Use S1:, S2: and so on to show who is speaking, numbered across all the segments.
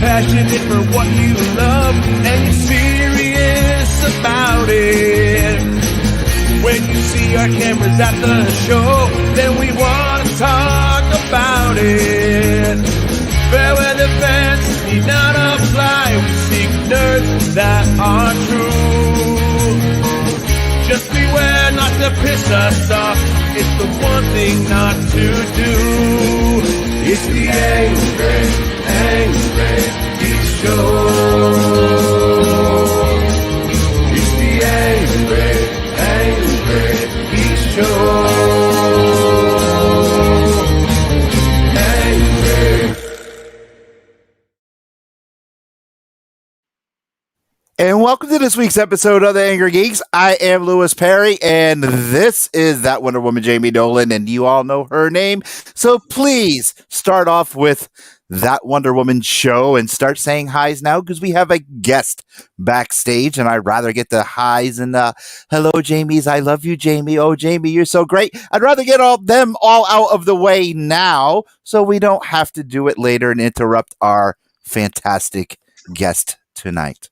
S1: passionate for what you love, and you're serious about it. When you see our cameras at the show, then we want to talk about it. Fair weather fans need not apply. We seek nerds that are true. Just beware not to piss us off. It's the one thing not to do. It's the Angrygeeks show. It's the Angrygeeks show.
S2: And welcome to this week's episode of the Angrygeeks. I am Louis Perry, and this is that Wonder Woman, Jamie Dolan, and you all know her name. So please start off with that Wonder Woman show and start saying highs now, because we have a guest backstage, and I'd rather get the highs and hello, Jamie's. I love you, Jamie. Oh, Jamie, you're so great. I'd rather get them all out of the way now, so we don't have to do it later and interrupt our fantastic guest tonight.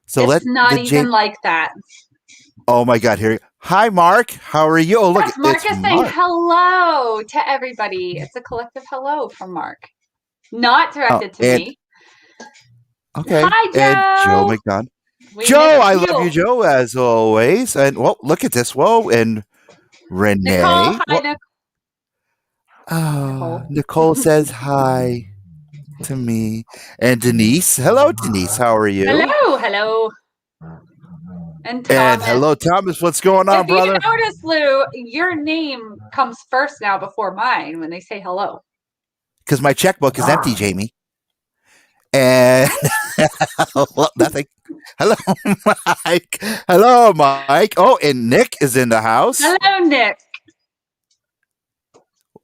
S2: So
S3: it's not even like that.
S2: Oh my God! Here, hi, Mark. How are you? Oh, look,
S3: yes, Mark is saying hello to everybody. It's a collective hello from Mark, not directed to me.
S2: Okay.
S3: Hi, Joe.
S2: And Joe McDonald. Joe, I love you, Joe, as always. And well, look at this. Whoa, and Renee.
S3: Nicole, hi,
S2: Nicole says hi to me. And Denise. Hello, Denise. How are you?
S3: Hello. And
S2: hello, Thomas. What's going on, brother?
S3: If you notice, Lou, your name comes first now before mine when they say hello.
S2: Because my checkbook is empty, Jamie. And nothing. Hello, Mike. Hello, Mike. Oh, and Nick is in the house.
S3: Hello, Nick.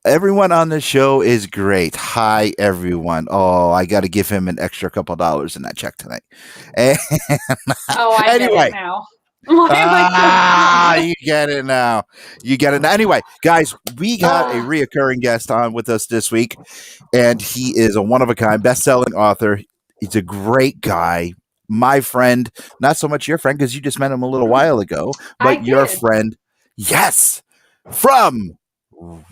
S2: Everyone on the show is great. Hi, everyone. Oh, I got to give him an extra couple dollars in that check tonight. And
S3: I get it now.
S2: You get it now. You get it now. Anyway, guys, we got a reoccurring guest on with us this week, and he is a one-of-a-kind best-selling author. He's a great guy. My friend, not so much your friend, because you just met him a little while ago, but your friend, yes, from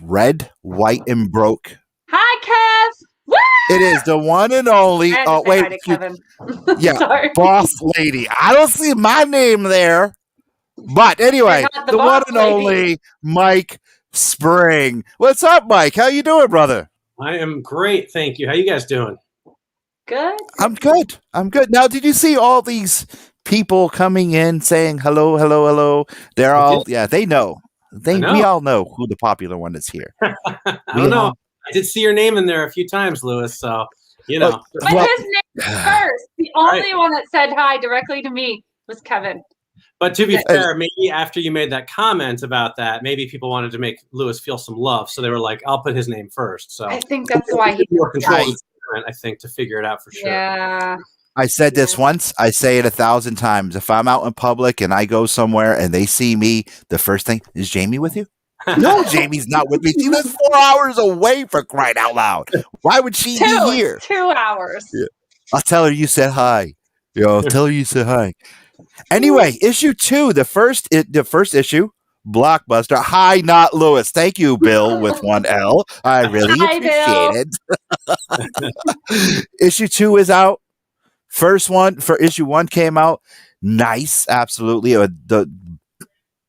S2: Red, White, and Broke.
S3: Hi, Kev. Woo!
S2: It is the one and only. Oh, wait.
S3: Hi to Kevin.
S2: Yeah, Boss Lady. I don't see my name there. But anyway, the one and only Mike Spring. What's up, Mike? How you doing, brother?
S4: I am great. Thank you. How you guys doing?
S3: Good.
S2: I'm good. Now, did you see all these people coming in saying hello, hello, hello? They're all, they know. We all know who the popular one is here.
S4: I don't know. I did see your name in there a few times, Louis. So, you know.
S3: But his name first. The only one that said hi directly to me was Kevin.
S4: But to be fair, maybe after you made that comment about that, maybe people wanted to make Louis feel some love. So they were like, I'll put his name first. So
S3: I think that's why he
S4: more control. I think to figure it out for sure.
S3: Yeah.
S2: I said this once. I say it 1,000 times. If I'm out in public and I go somewhere and they see me, the first thing is, Jamie with you? No, Jamie's not with me. She lives 4 hours away, for crying out loud. Why would she be here?
S3: 2 hours.
S2: Yeah. I'll tell her you said hi. I'll tell her you said hi. Anyway, issue 2, the first issue, Blockbuster. Hi, not Louis. Thank you, Bill, with one L. I really appreciate it. Issue 2 is out. First one for issue 1 came out. Nice. Absolutely.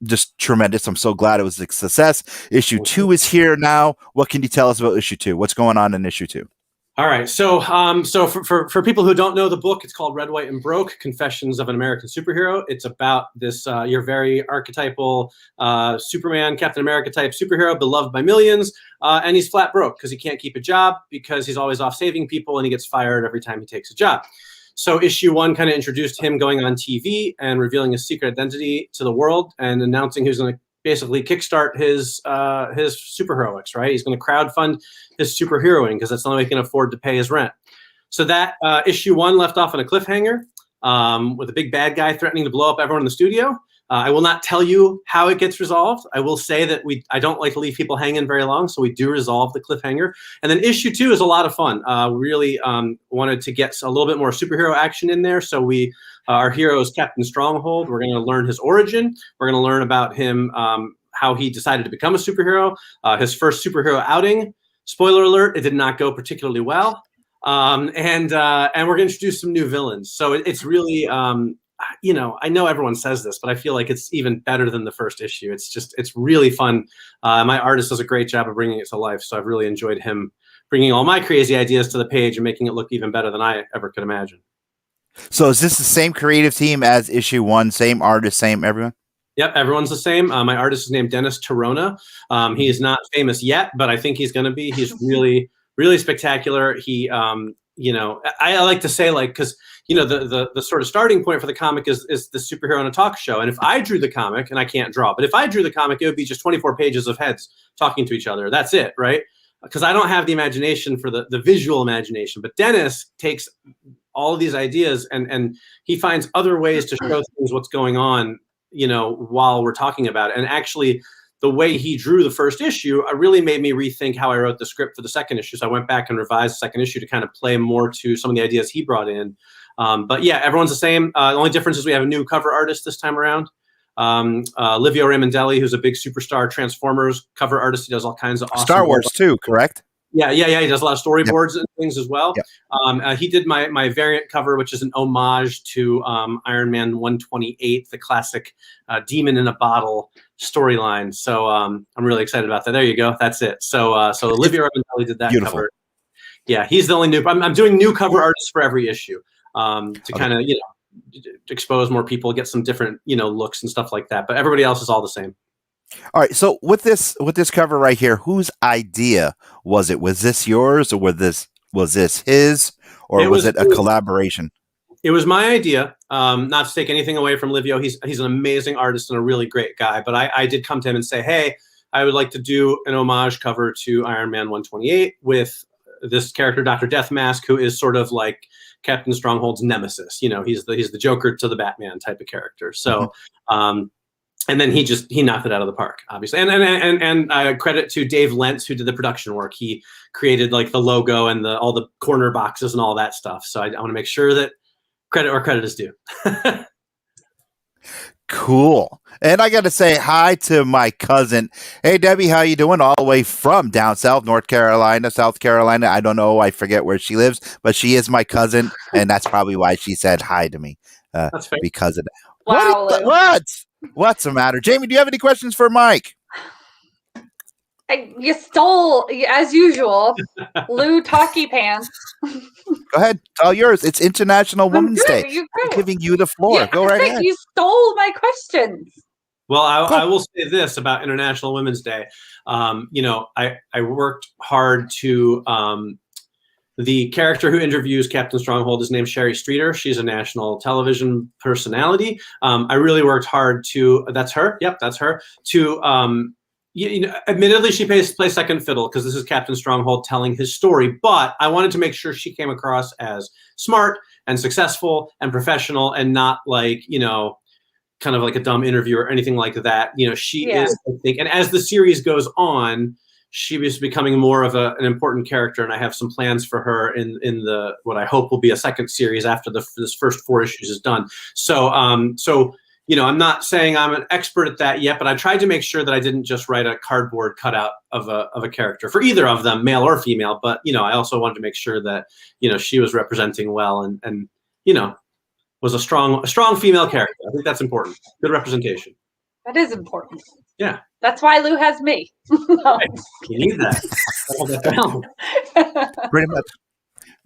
S2: Just tremendous. I'm so glad it was a success. Issue 2 is here now. What can you tell us about issue 2? What's going on in issue 2?
S4: All right. So for people who don't know the book, it's called Red, White, and Broke, Confessions of an American Superhero. It's about this, your very archetypal Superman, Captain America type superhero, beloved by millions. And he's flat broke because he can't keep a job because he's always off saving people and he gets fired every time he takes a job. So issue 1 kind of introduced him going on TV and revealing his secret identity to the world and announcing he was going to basically kickstart his superheroics, right? He's going to crowdfund his superheroing because that's the only way he can afford to pay his rent. So that issue 1 left off on a cliffhanger with a big bad guy threatening to blow up everyone in the studio. I will not tell you how it gets resolved. I will say that I don't like to leave people hanging very long, so we do resolve the cliffhanger. And then issue 2 is a lot of fun. Really wanted to get a little bit more superhero action in there. So our hero is Captain Stronghold. We're going to learn his origin. We're going to learn about him, how he decided to become a superhero, his first superhero outing. Spoiler alert, it did not go particularly well. And we're going to introduce some new villains. So it's really, I know everyone says this, but I feel like it's even better than the first issue. It's really fun. My artist does a great job of bringing it to life. So I've really enjoyed him bringing all my crazy ideas to the page and making it look even better than I ever could imagine.
S2: So is this the same creative team as issue 1? Same artist, same everyone?
S4: Yep, everyone's the same. My artist is named Dennis Torona. He is not famous yet, but I think he's going to be. He's really, really spectacular. He, I like to say, like, because the sort of starting point for the comic is the superhero on a talk show. And if I drew the comic, and I can't draw, but if I drew the comic, it would be just 24 pages of heads talking to each other. That's it, right? Because I don't have the imagination for the visual imagination. But Dennis takes all of these ideas and he finds other ways to show things what's going on, while we're talking about it. And actually, the way he drew the first issue really made me rethink how I wrote the script for the second issue. So I went back and revised the second issue to kind of play more to some of the ideas he brought in. But yeah, everyone's the same. The only difference is we have a new cover artist this time around. Livio Ramondelli, who's a big superstar Transformers cover artist. He does all kinds of awesome
S2: Star Wars too, correct?
S4: Yeah. He does a lot of storyboards and things as well.
S2: Yep.
S4: He did my variant cover, which is an homage to Iron Man 128, the classic demon in a bottle storyline. So I'm really excited about that. There you go. That's it. So Livio Ramondelli did that
S2: Beautiful.
S4: cover. Yeah, he's the only new. I'm doing new cover artists for every issue to kind of expose more people, get some different looks and stuff like that. But everybody else is all the same.
S2: All right. So with this cover right here, whose idea was it? Was this yours, or was this his, or was it a collaboration?
S4: It was my idea. Not to take anything away from Livio. He's an amazing artist and a really great guy. But I did come to him and say, hey, I would like to do an homage cover to Iron Man 128 with this character, Dr. Deathmask, who is sort of like Captain Stronghold's nemesis. He's the Joker to the Batman type of character. So. And then he knocked it out of the park, obviously. And credit to Dave Lentz, who did the production work. He created like the logo and all the corner boxes and all that stuff. So I want to make sure that credit where credit is due.
S2: Cool. And I got to say hi to my cousin. Hey, Debbie, how you doing? All the way from down south, North Carolina, South Carolina. I don't know. I forget where she lives, but she is my cousin. And that's probably why she said hi to me.
S4: That's fair.
S2: Because of that.
S3: Wow.
S2: What's the matter? Jamie, do you have any questions for Mike?
S3: You stole, as usual, Lou Talkie Pants.
S2: Go ahead. It's all yours. It's International Women's Day. I'm giving you the floor. Go right ahead.
S3: You stole my questions.
S4: Well, I will say this about International Women's Day. I worked hard to the character who interviews Captain Stronghold is named Sherry Streeter. She's a national television personality. I really worked hard to, that's her. Yep, that's her. To, admittedly, she plays second fiddle because this is Captain Stronghold telling his story. But I wanted to make sure she came across as smart and successful and professional and not like, kind of like a dumb interview or anything like that. She is, I think, and as the series goes on, she was becoming more of an important character, and I have some plans for her in the what I hope will be a second series after this first 4 issues is done. So I'm not saying I'm an expert at that yet, but I tried to make sure that I didn't just write a cardboard cutout of a character for either of them, male or female. But I also wanted to make sure that she was representing well and was a strong female character. I think that's important. Good representation.
S3: That is important.
S4: Yeah.
S3: That's why Lou has me.
S4: Right. You need that. Hold that down.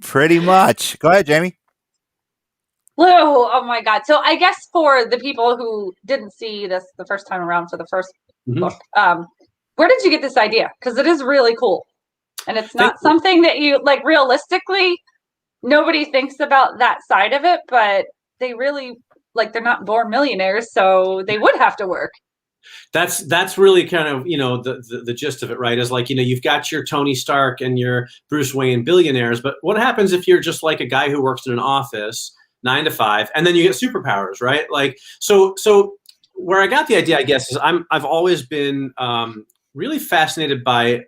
S2: Pretty much. Go ahead, Jamie.
S3: Lou, oh my God. So I guess for the people who didn't see this the first time around for the first book, where did you get this idea? Because it is really cool. And it's not something that you, like, realistically, nobody thinks about that side of it, but they really, like, they're not born millionaires, so they would have to work.
S4: That's really kind of, the gist of it, right? Is like, you've got your Tony Stark and your Bruce Wayne billionaires, but what happens if you're just like a guy who works in an office 9 to 5 and then you get superpowers, right? Like, so where I got the idea, I guess, is I've always been really fascinated by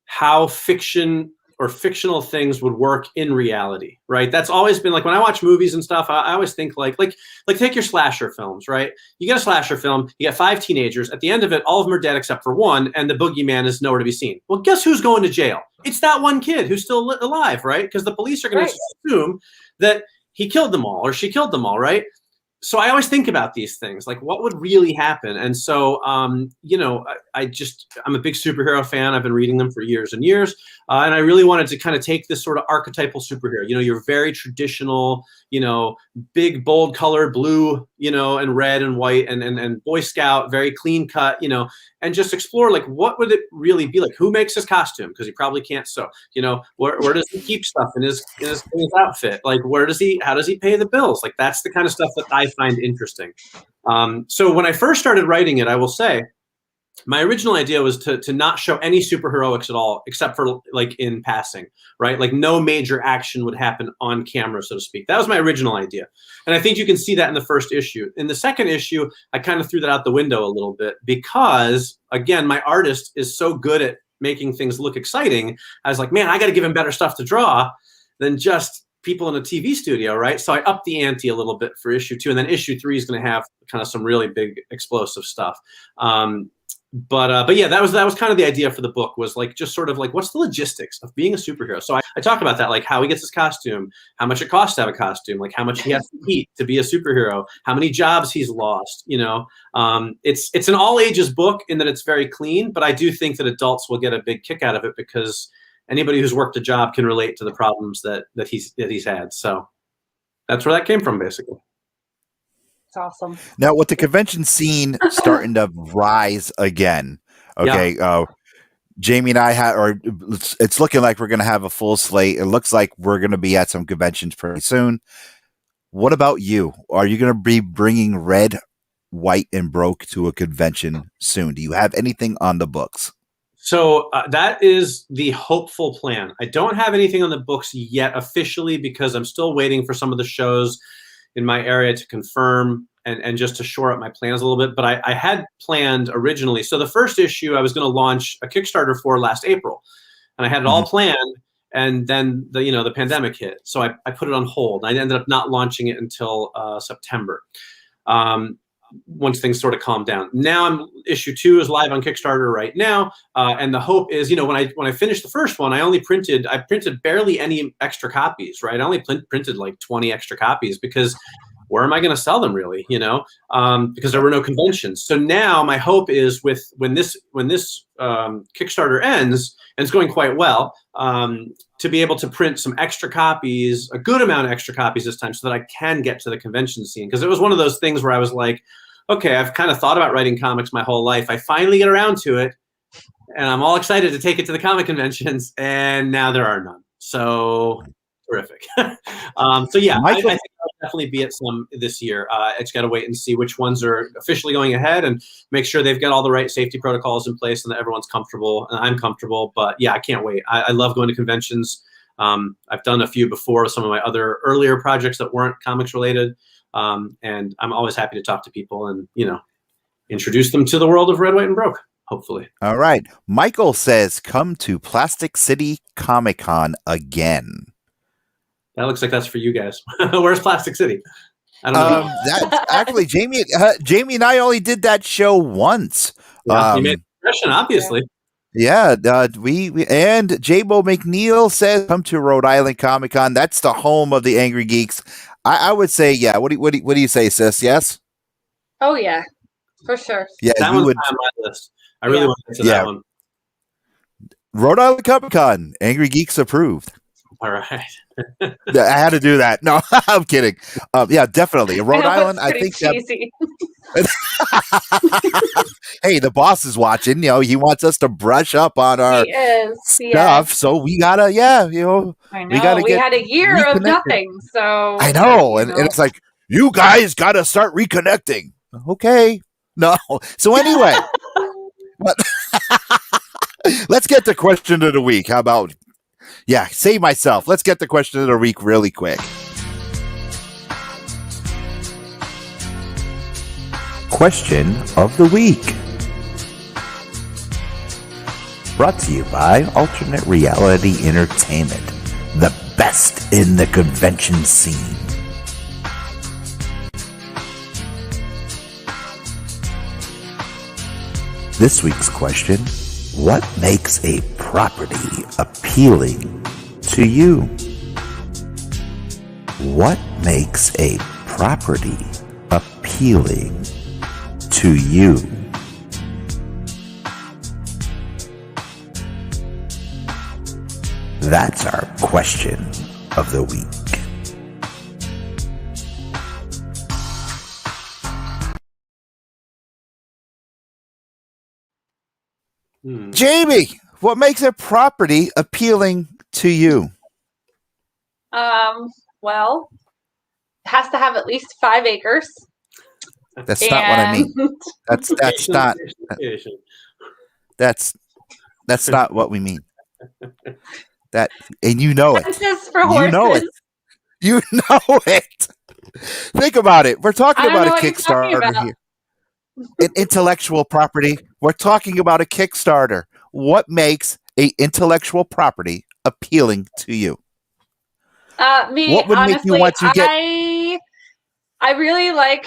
S4: how fiction or fictional things would work in reality, right? That's always been like when I watch movies and stuff, I always think like take your slasher films, right? You get a slasher film, you get 5 teenagers. At the end of it, all of them are dead except for one, and the boogeyman is nowhere to be seen. Well, guess who's going to jail? It's that one kid who's still alive, right? Because the police are going to assume that he killed them all or she killed them all, right? So I always think about these things, like what would really happen. And so, you know, I'm a big superhero fan. I've been reading them for years and years. And I really wanted to kind of take this sort of archetypal superhero, you know, your very traditional, you know, big, bold color, blue, you know, and red and white and Boy Scout, very clean cut, you know, and just explore like, what would it really be like? Who makes his costume? Because he probably can't sew, you know, where does he keep stuff in his outfit? Like, how does he pay the bills? Like, that's the kind of stuff that I find interesting. So when I first started writing it, I will say, my original idea was to not show any superheroics at all, except for like in passing, right? Like no major action would happen on camera, so to speak. That was my original idea. And I think you can see that in the first issue. In the second issue, I kind of threw that out the window a little bit because, again, my artist is so good at making things look exciting. I was like, man, I got to give him better stuff to draw than just people in a TV studio, right? So I upped the ante a little bit for issue 2. And then issue 3 is going to have kind of some really big explosive stuff. But yeah, that was kind of the idea for the book, was like just sort of like, what's the logistics of being a superhero? So I talk about that, like how he gets his costume, how much it costs to have a costume, like how much he has to eat to be a superhero, how many jobs he's lost, you know. It's an all ages book in that it's very clean, but I do think that adults will get a big kick out of it because anybody who's worked a job can relate to the problems that he's had. So that's where that came from, basically.
S3: Awesome.
S2: Now, with the convention scene starting to rise again, okay, Jamie and I it's looking like we're going to have a full slate. It looks like we're going to be at some conventions pretty soon. What about you? Are you going to be bringing Red, White, and Broke to a convention soon? Do you have anything on the books?
S4: So that is the hopeful plan. I don't have anything on the books yet officially because I'm still waiting for some of the shows in my area to confirm and just to shore up my plans a little bit. But I had planned originally. So the first issue I was going to launch a Kickstarter for last April, and I had it all planned. And then the pandemic hit. So I put it on hold. I ended up not launching it until September. Once things sort of calmed down. Now issue 2 is live on Kickstarter right now. And the hope is, when I finished the first one, I printed barely any extra copies, right? I only printed like 20 extra copies because where am I going to sell them really? Because there were no conventions. So now my hope is when this Kickstarter ends, and it's going quite well, to be able to print some extra copies, a good amount of extra copies this time, so that I can get to the convention scene. Because it was one of those things where I was like, okay, I've kind of thought about writing comics my whole life. I finally get around to it, and I'm all excited to take it to the comic conventions, and now there are none. So terrific. So yeah, I think I'll definitely be at some this year. I just got to wait and see which ones are officially going ahead and make sure they've got all the right safety protocols in place and that everyone's comfortable and I'm comfortable. But yeah, I can't wait. I love going to conventions. I've done a few before, some of my other earlier projects that weren't comics related. And I'm always happy to talk to people and, introduce them to the world of Red, White, and Broke, hopefully.
S2: All right. Michael says, come to Plastic City Comic-Con again.
S4: That looks like that's for you guys. Where's Plastic City? I don't know.
S2: That's actually Jamie and I only did that show once.
S4: Yeah, you made an impression, obviously.
S2: Yeah, we and J-Bo McNeil says, come to Rhode Island Comic-Con. That's the home of the Angry Geeks. I would say, yeah. What do you say, sis? Yes?
S3: Oh, yeah, for sure.
S4: Yeah, that one's on my list. I really want to get to that one.
S2: Rhode Island Comic-Con, Angry Geeks approved.
S4: All right.
S2: I had to do that. No, I'm kidding. Yeah, definitely. Rhode Island, I think. Hey, the boss is watching. He wants us to brush up on our stuff. So we gotta,
S3: I know. We had a year of nothing. So
S2: I know. And it's like, you guys gotta start reconnecting. Okay. No. So anyway, let's get to question of the week. How about save myself. Let's get the question of the week really question of the week. Brought to you by Alternate Reality Entertainment, the best in the convention scene. This week's question: what makes a property appealing to you? What makes a property appealing to you? That's our question of the week. Jamie, what makes a property appealing to you?
S3: Well, it has to have at least 5 acres.
S2: That's not what I mean. That's not. That's not what we mean. That, and you know it.
S3: Fences for horses.
S2: You know it. You know it. Think about it. We're talking about a Kickstarter here. An intellectual property. We're talking about a Kickstarter. What makes a intellectual property appealing to you?
S3: Me,
S2: what would
S3: honestly,
S2: make you want to get?
S3: I really like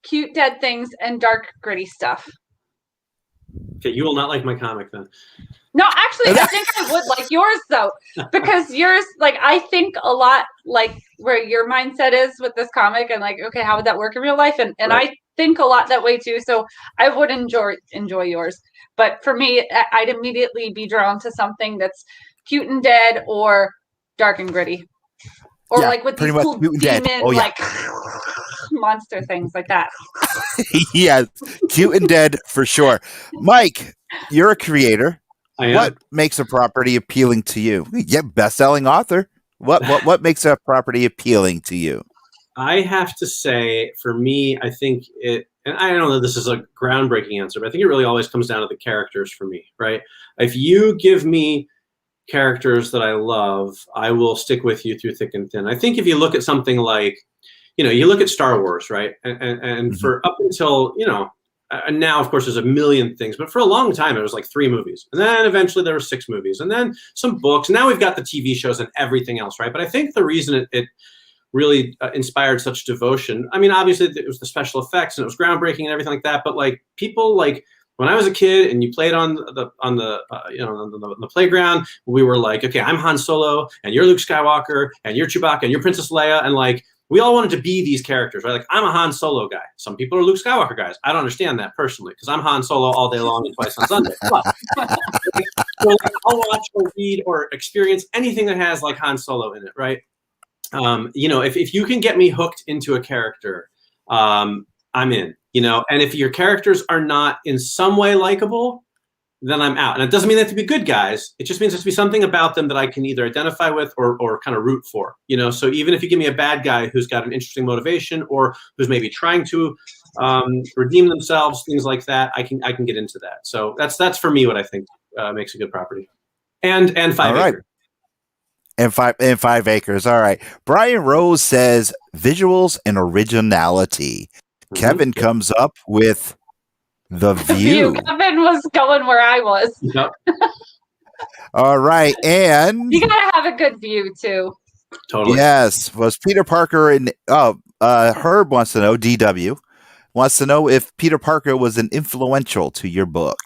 S3: cute dead things and dark gritty stuff.
S4: Okay, you will not like my comic then.
S3: No, actually, I think I would like yours though, because yours, like, I think a lot like where your mindset is with this comic, and like, okay, how would that work in real life? And
S4: Right.
S3: I think a lot that way too. So I would enjoy yours, but for me, I'd immediately be drawn to something that's cute and dead or dark and gritty, or like with these cool demon like monster things like that.
S2: Yes, cute and dead for sure. Mike, you're a creator. What makes a property appealing to you? Yeah, best-selling author. What makes a property appealing to you?
S4: I have to say, for me, I think it, and I don't know that this is a groundbreaking answer, but I think it really always comes down to the characters for me, right? If you give me characters that I love, I will stick with you through thick and thin. I think if you look at something like, you look at Star Wars, right? And for up until, and now, of course, there's a million things, but for a long time, it was like 3 movies. And then eventually there were 6 movies, and then some books. Now we've got the TV shows and everything else, right? But I think the reason it really inspired such devotion, I mean, obviously it was the special effects and it was groundbreaking and everything like that. But like people, like when I was a kid and you played on the playground, we were like, okay, I'm Han Solo and you're Luke Skywalker and you're Chewbacca and you're Princess Leia, and like, we all wanted to be these characters, right? Like, I'm a Han Solo guy. Some people are Luke Skywalker guys. I don't understand that personally because I'm Han Solo all day long and twice on Sunday. But so like, I'll watch or read or experience anything that has like Han Solo in it, right? If you can get me hooked into a character, I'm in. And if your characters are not in some way likable, then I'm out. And it doesn't mean they have to be good guys. It just means there has to be something about them that I can either identify with or kind of root for. So even if you give me a bad guy who's got an interesting motivation or who's maybe trying to redeem themselves, things like that, I can get into that. So that's for me what I think makes a good property. And 5 acres.
S2: And 5 acres. All right. Brian Rose says visuals and originality. Mm-hmm. Kevin comes up with The View.
S3: Kevin was going where I was.
S4: Yep.
S2: All right. And
S3: you gotta have a good view too.
S4: Totally.
S2: Yes. Was Peter Parker and Herb wants to know, DW wants to know if Peter Parker was an influential to your book.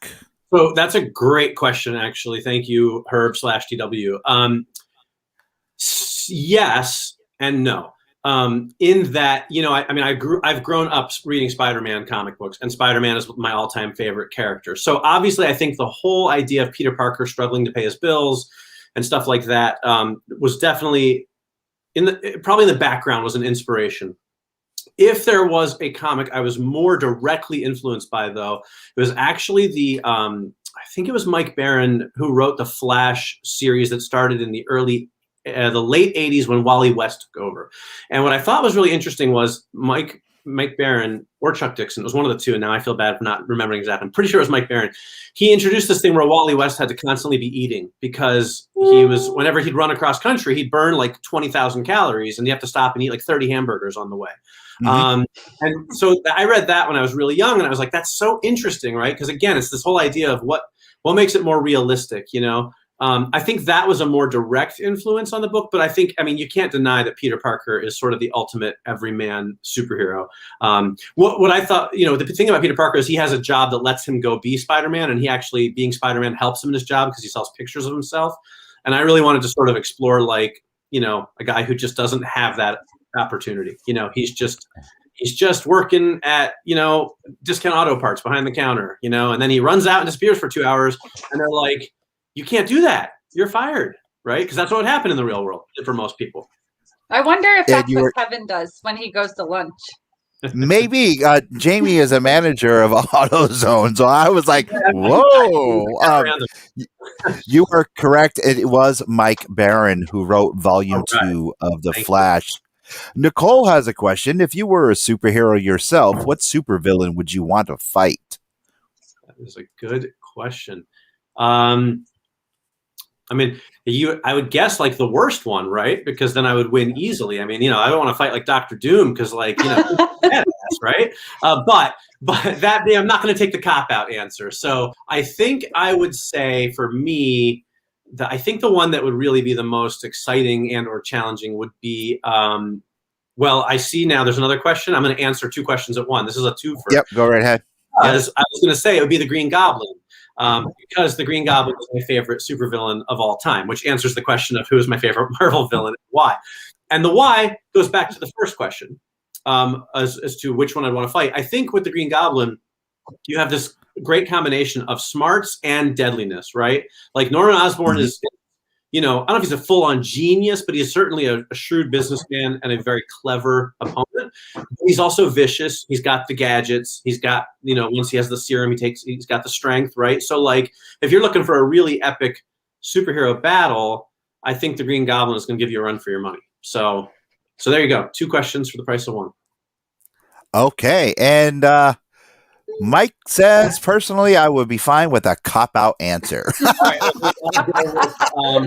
S4: So that's a great question, actually. Thank you, Herb/DW. Yes and no. In that, I've grown up reading Spider-Man comic books, and Spider-Man is my all-time favorite character. So obviously, I think the whole idea of Peter Parker struggling to pay his bills and stuff like that was definitely probably in the background, was an inspiration. If there was a comic I was more directly influenced by, though, it was actually I think it was Mike Barron who wrote the Flash series that started in the late 80s when Wally West took over. And what I thought was really interesting was Mike Mike Barron or Chuck Dixon. It was one of the two, and now I feel bad for not remembering exactly. I'm pretty sure it was Mike Barron. He introduced this thing where Wally West had to constantly be eating because whenever he'd run across country, he'd burn like 20,000 calories, and you have to stop and eat like 30 hamburgers on the way. And so I read that when I was really young, and I was like, that's so interesting, right? Because again, it's this whole idea of what makes it more realistic, you know? I think that was a more direct influence on the book, but I mean, you can't deny that Peter Parker is sort of the ultimate everyman superhero. What I thought, you know, the thing about Peter Parker is he has a job that lets him go be Spider-Man, and he actually, being Spider-Man, helps him in his job because he sells pictures of himself. And I really wanted to sort of explore, like, you know, a guy who just doesn't have that opportunity. You know, he's just working at, you know, discount auto parts behind the counter, you know, and then he runs out and disappears for 2 hours, and they're like, you can't do that. You're fired, right? Because that's what would happen in the real world for most people.
S3: I wonder if that's what Kevin does when he goes to lunch.
S2: Maybe. Jamie is a manager of AutoZone, so I was like, whoa. You are correct. It was Mike Barron who wrote Volume 2 of The Flash. Nicole has a question. If you were a superhero yourself, what supervillain would you want to fight?
S4: That is a good question. I mean, I would guess like the worst one, right? Because then I would win easily. I mean, you know, I don't want to fight like Dr. Doom because, like, you know, badass, right? But that being, I'm not going to take the cop-out answer. So I think I would say for me, I think the one that would really be the most exciting and or challenging would be, well, I see now there's another question. I'm going to answer two questions at once. This is a twofer.
S2: Yep, go right ahead.
S4: I was going to say it would be the Green Goblin. Because the Green Goblin is my favorite supervillain of all time, which answers the question of who is my favorite Marvel villain and why. And the why goes back to the first question, as to which one I'd want to fight. I think with the Green Goblin, you have this great combination of smarts and deadliness, right? Like Norman Osborn is, you know, I don't know if he's a full-on genius, but he's certainly a shrewd businessman and a very clever opponent. He's also vicious. He's got the gadgets. He's got, you know, once he has the serum, he's got the strength, right? So, like, if you're looking for a really epic superhero battle, I think the Green Goblin is going to give you a run for your money. So there you go. Two questions for the price of one.
S2: Okay, and Mike says, personally, I would be fine with a cop-out answer.
S4: Right,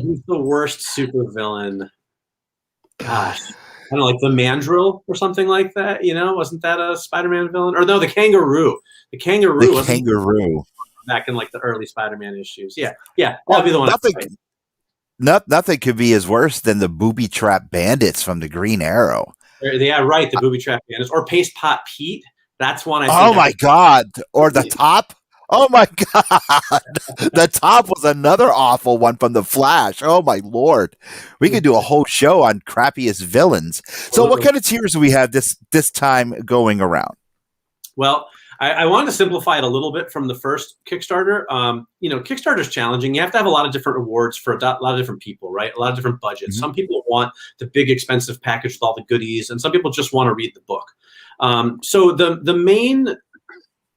S4: who's the worst supervillain? Gosh, I don't know, like the Mandrill or something like that. You know, wasn't that a Spider-Man villain? Or no, the Kangaroo. The Kangaroo. Back in like the early Spider-Man issues. Yeah, that'd be the one.
S2: Nothing could be as worse than the booby trap bandits from the Green Arrow.
S4: Yeah, right. The booby trap bandits or Paste Pot Pete. That's one.
S2: Oh my God! Or the Top. Oh my God! The Top was another awful one from the Flash. Oh my Lord! We could do a whole show on crappiest villains. So, what kind of tiers do we have this time going around?
S4: Well, I wanted to simplify it a little bit from the first Kickstarter. You know, Kickstarter is challenging. You have to have a lot of different rewards for a lot of different people, right? A lot of different budgets. Some people want the big expensive package with all the goodies, and some people just want to read the book. So the main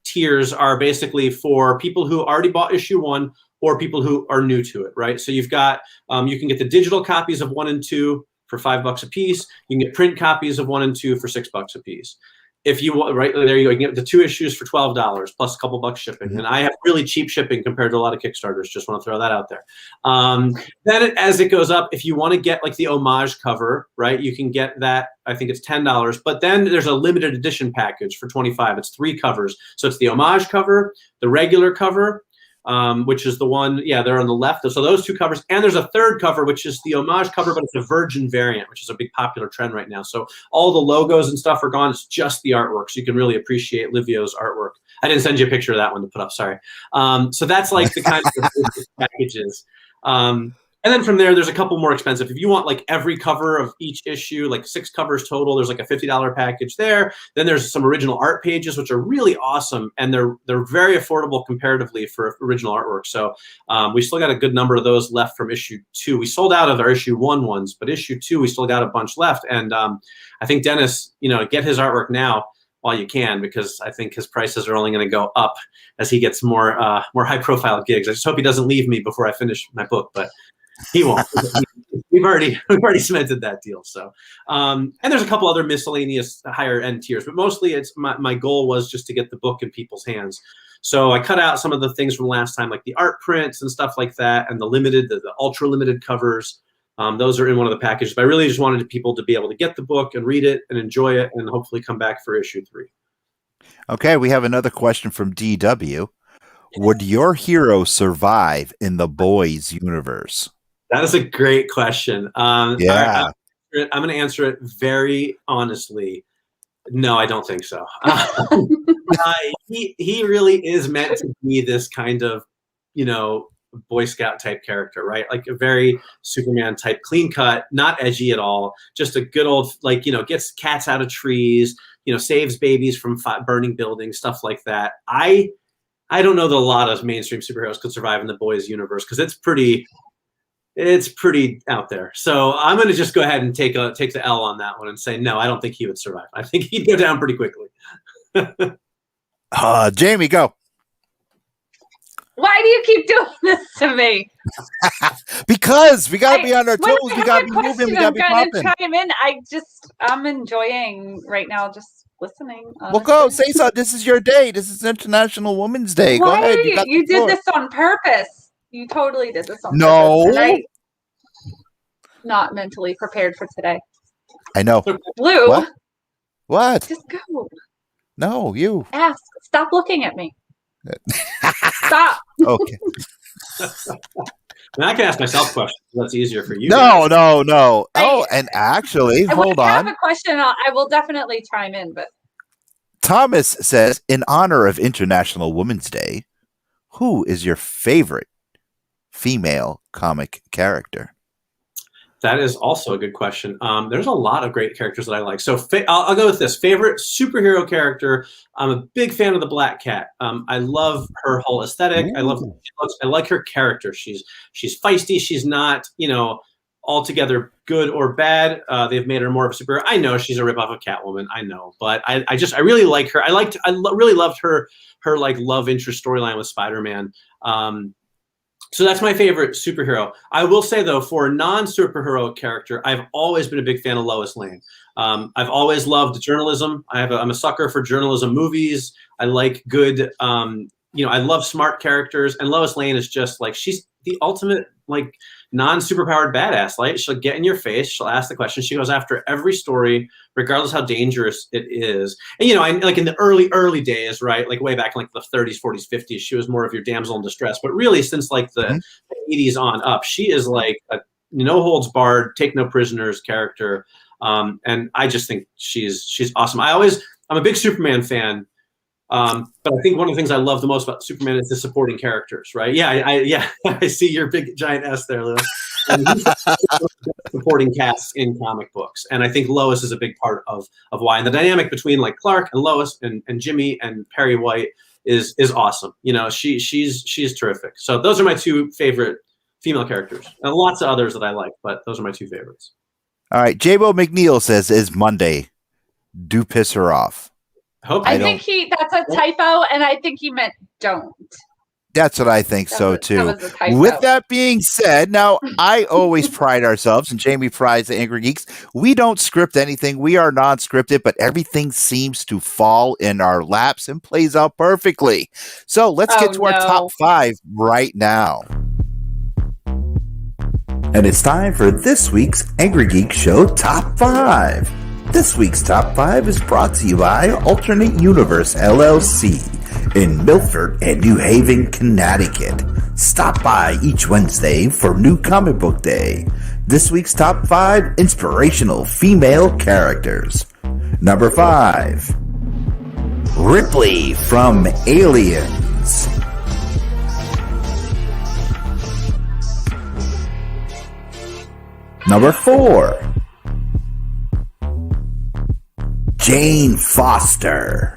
S4: tiers are basically for people who already bought issue 1 or people who are new to it, right? So you've got, you can get the digital copies of 1 and 2 for $5 a piece. You can get print copies of 1 and 2 for $6 a piece. If you want, right there you go, you can get the 2 issues for $12 plus a couple bucks shipping. And I have really cheap shipping compared to a lot of Kickstarters. Just want to throw that out there. Then as it goes up, if you want to get like the Homage cover, right, you can get that. I think it's $10. But then there's a limited edition package for $25. It's 3 covers. So it's the Homage cover, the regular cover, which is the one, they're on the left. So those 2 covers, and there's a third cover, which is the Homage cover, but it's a Virgin variant, which is a big popular trend right now. So all the logos and stuff are gone. It's just the artwork. So you can really appreciate Livio's artwork. I didn't send you a picture of that one to put up. Sorry. So that's like the kind of packages. And then from there, there's a couple more expensive. If you want like every cover of each issue, like 6 covers total, there's like a $50 package there. Then there's some original art pages, which are really awesome. And they're very affordable comparatively for original artwork. So we still got a good number of those left from issue 2. We sold out of our issue 1 ones, but issue 2, we still got a bunch left. And I think Dennis, you know, get his artwork now while you can, because I think his prices are only going to go up as he gets more high profile gigs. I just hope he doesn't leave me before I finish my book, but he won't. we've already cemented that deal. So, and there's a couple other miscellaneous higher end tiers, but mostly it's my goal was just to get the book in people's hands. So I cut out some of the things from last time, like the art prints and stuff like that, and the ultra limited covers. Those are in one of the packages. But I really just wanted people to be able to get the book and read it and enjoy it, and hopefully come back for issue 3.
S2: Okay, we have another question from DW. Would your hero survive in the boys universe?
S4: That is a great question.
S2: Yeah.
S4: I'm going to answer it very honestly. No, I don't think so. He really is meant to be this kind of, Boy Scout type character, right? Like a very Superman type, clean cut, not edgy at all. Just a good old, gets cats out of trees, saves babies from burning buildings, stuff like that. I don't know that a lot of mainstream superheroes could survive in the boys universe because it's pretty out there. So I'm going to just go ahead and take the L on that one and say, no, I don't think he would survive. I think he'd go down pretty quickly.
S2: Jamie, go.
S3: Why do you keep doing this to me?
S2: Because we got to be on our toes. We got to be moving. We got to be popping.
S3: Chime in. I'm enjoying right now just listening. Honestly.
S2: Well, go say so. This is your day. This is International Women's Day.
S3: Why
S2: go ahead.
S3: You did this on purpose. You totally did this on purpose.
S2: No.
S3: And I'm not mentally prepared for today.
S2: I know.
S3: Lou.
S2: What?
S3: Just go.
S2: No, you.
S3: Ask. Stop looking at me. Stop.
S2: Okay.
S4: I can ask myself questions. That's easier for you.
S2: No. Oh, and actually, hold on.
S3: I have a question. I will definitely chime in, but
S2: Thomas says, in honor of International Women's Day, who is your favorite female comic character?
S4: That is also a good question. There's a lot of great characters that I like. So I'll go with this. Favorite superhero character. I'm a big fan of the Black Cat. I love her whole aesthetic.
S2: Ooh.
S4: I love. I like her character. She's feisty. She's not, altogether good or bad. They've made her more of a superhero. I know she's a ripoff of Catwoman. I know, but I really like her. Really loved her like love interest storyline with Spider-Man. So that's my favorite superhero. I will say, though, for a non-superhero character, I've always been a big fan of Lois Lane. I've always loved journalism. I'm a sucker for journalism movies. I like good, I love smart characters. And Lois Lane is just like, she's the ultimate, like, non-superpowered badass. Like, she'll get in your face. She'll ask the question. She goes after every story, regardless how dangerous it is. And, I like in the early days, right? Like way back in like the 30s, 40s, 50s, she was more of your damsel in distress. But really, since like the 80s on up, she is like a no holds barred, take no prisoners character. And I just think she's awesome. I'm a big Superman fan. But I think one of the things I love the most about Superman is the supporting characters, right? Yeah, I see your big giant S there, Lewis. Supporting casts in comic books, and I think Lois is a big part of why. And the dynamic between like Clark and Lois and Jimmy and Perry White is awesome. She's terrific. So those are my two favorite female characters, and lots of others that I like, but those are my two favorites.
S2: All right, J-Bo McNeil says, "Is Monday? Do piss her off."
S3: I think that's a typo, and I think he meant don't.
S2: That's what I think too. With that being said, now I always pride ourselves, and Jamie prides the Angrygeeks. We don't script anything. We are non-scripted, but everything seems to fall in our laps and plays out perfectly. So let's get to our top 5 right now. And it's time for this week's Angrygeek Show Top 5. This week's Top 5 is brought to you by Alternate Universe LLC in Milford and New Haven, Connecticut. Stop by each Wednesday for New Comic Book Day. This week's Top 5 inspirational female characters. Number 5, Ripley from Aliens. Number 4, Jane Foster.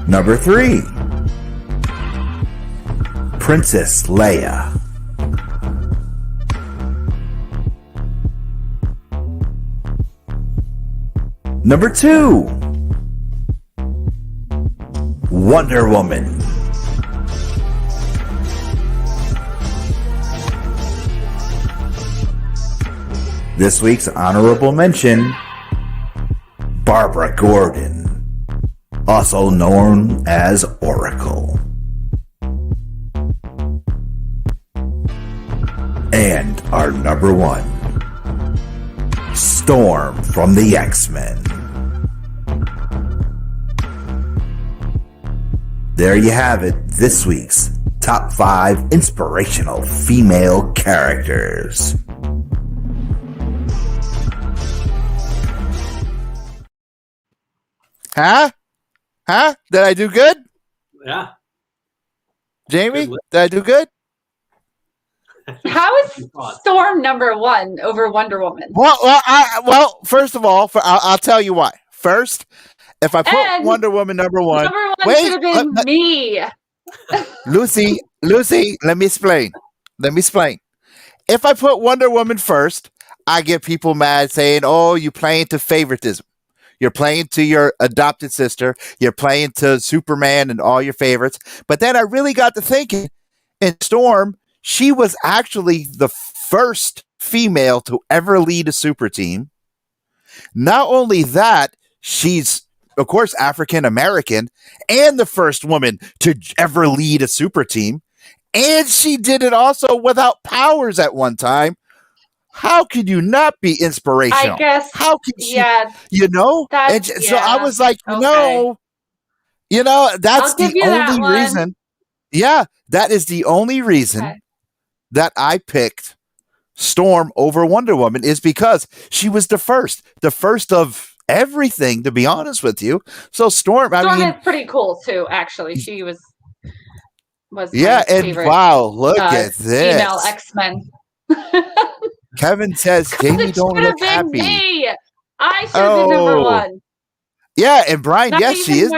S2: Number 3, Princess Leia. Number 2, Wonder Woman. This week's honorable mention, Barbara Gordon, also known as Oracle. And our number one, Storm from the X-Men. There you have it, this week's top 5 inspirational female characters. Huh? Did I do good?
S4: Yeah.
S2: Jamie, did I do good?
S3: How is Storm number 1 over Wonder Woman?
S2: Well, first of all, I'll tell you why. First, if I put
S3: And
S2: Wonder Woman number 1,
S3: number 1 should have been me.
S2: Lucy, let me explain. If I put Wonder Woman first, I get people mad saying, "Oh, you playing to favoritism. You're playing to your adopted sister. You're playing to Superman and all your favorites." But then I really got to thinking, in Storm, she was actually the first female to ever lead a super team. Not only that, she's, of course, African American and the first woman to ever lead a super team. And she did it also without powers at one time. How could you not be inspirational?
S3: I guess.
S2: How could she?
S3: Yeah.
S2: So I was like, that's the only reason. Yeah, that is the only reason that I picked Storm over Wonder Woman, is because she was the first of everything, to be honest with you. So Storm
S3: is pretty cool too, actually. She was
S2: yeah, and
S3: favorite,
S2: wow, look at this.
S3: Female X-Men.
S2: Kevin says Jamie don't look happy.
S3: Me. I should have been number 1.
S2: Yeah, and Brian,
S3: Not
S2: yes, she is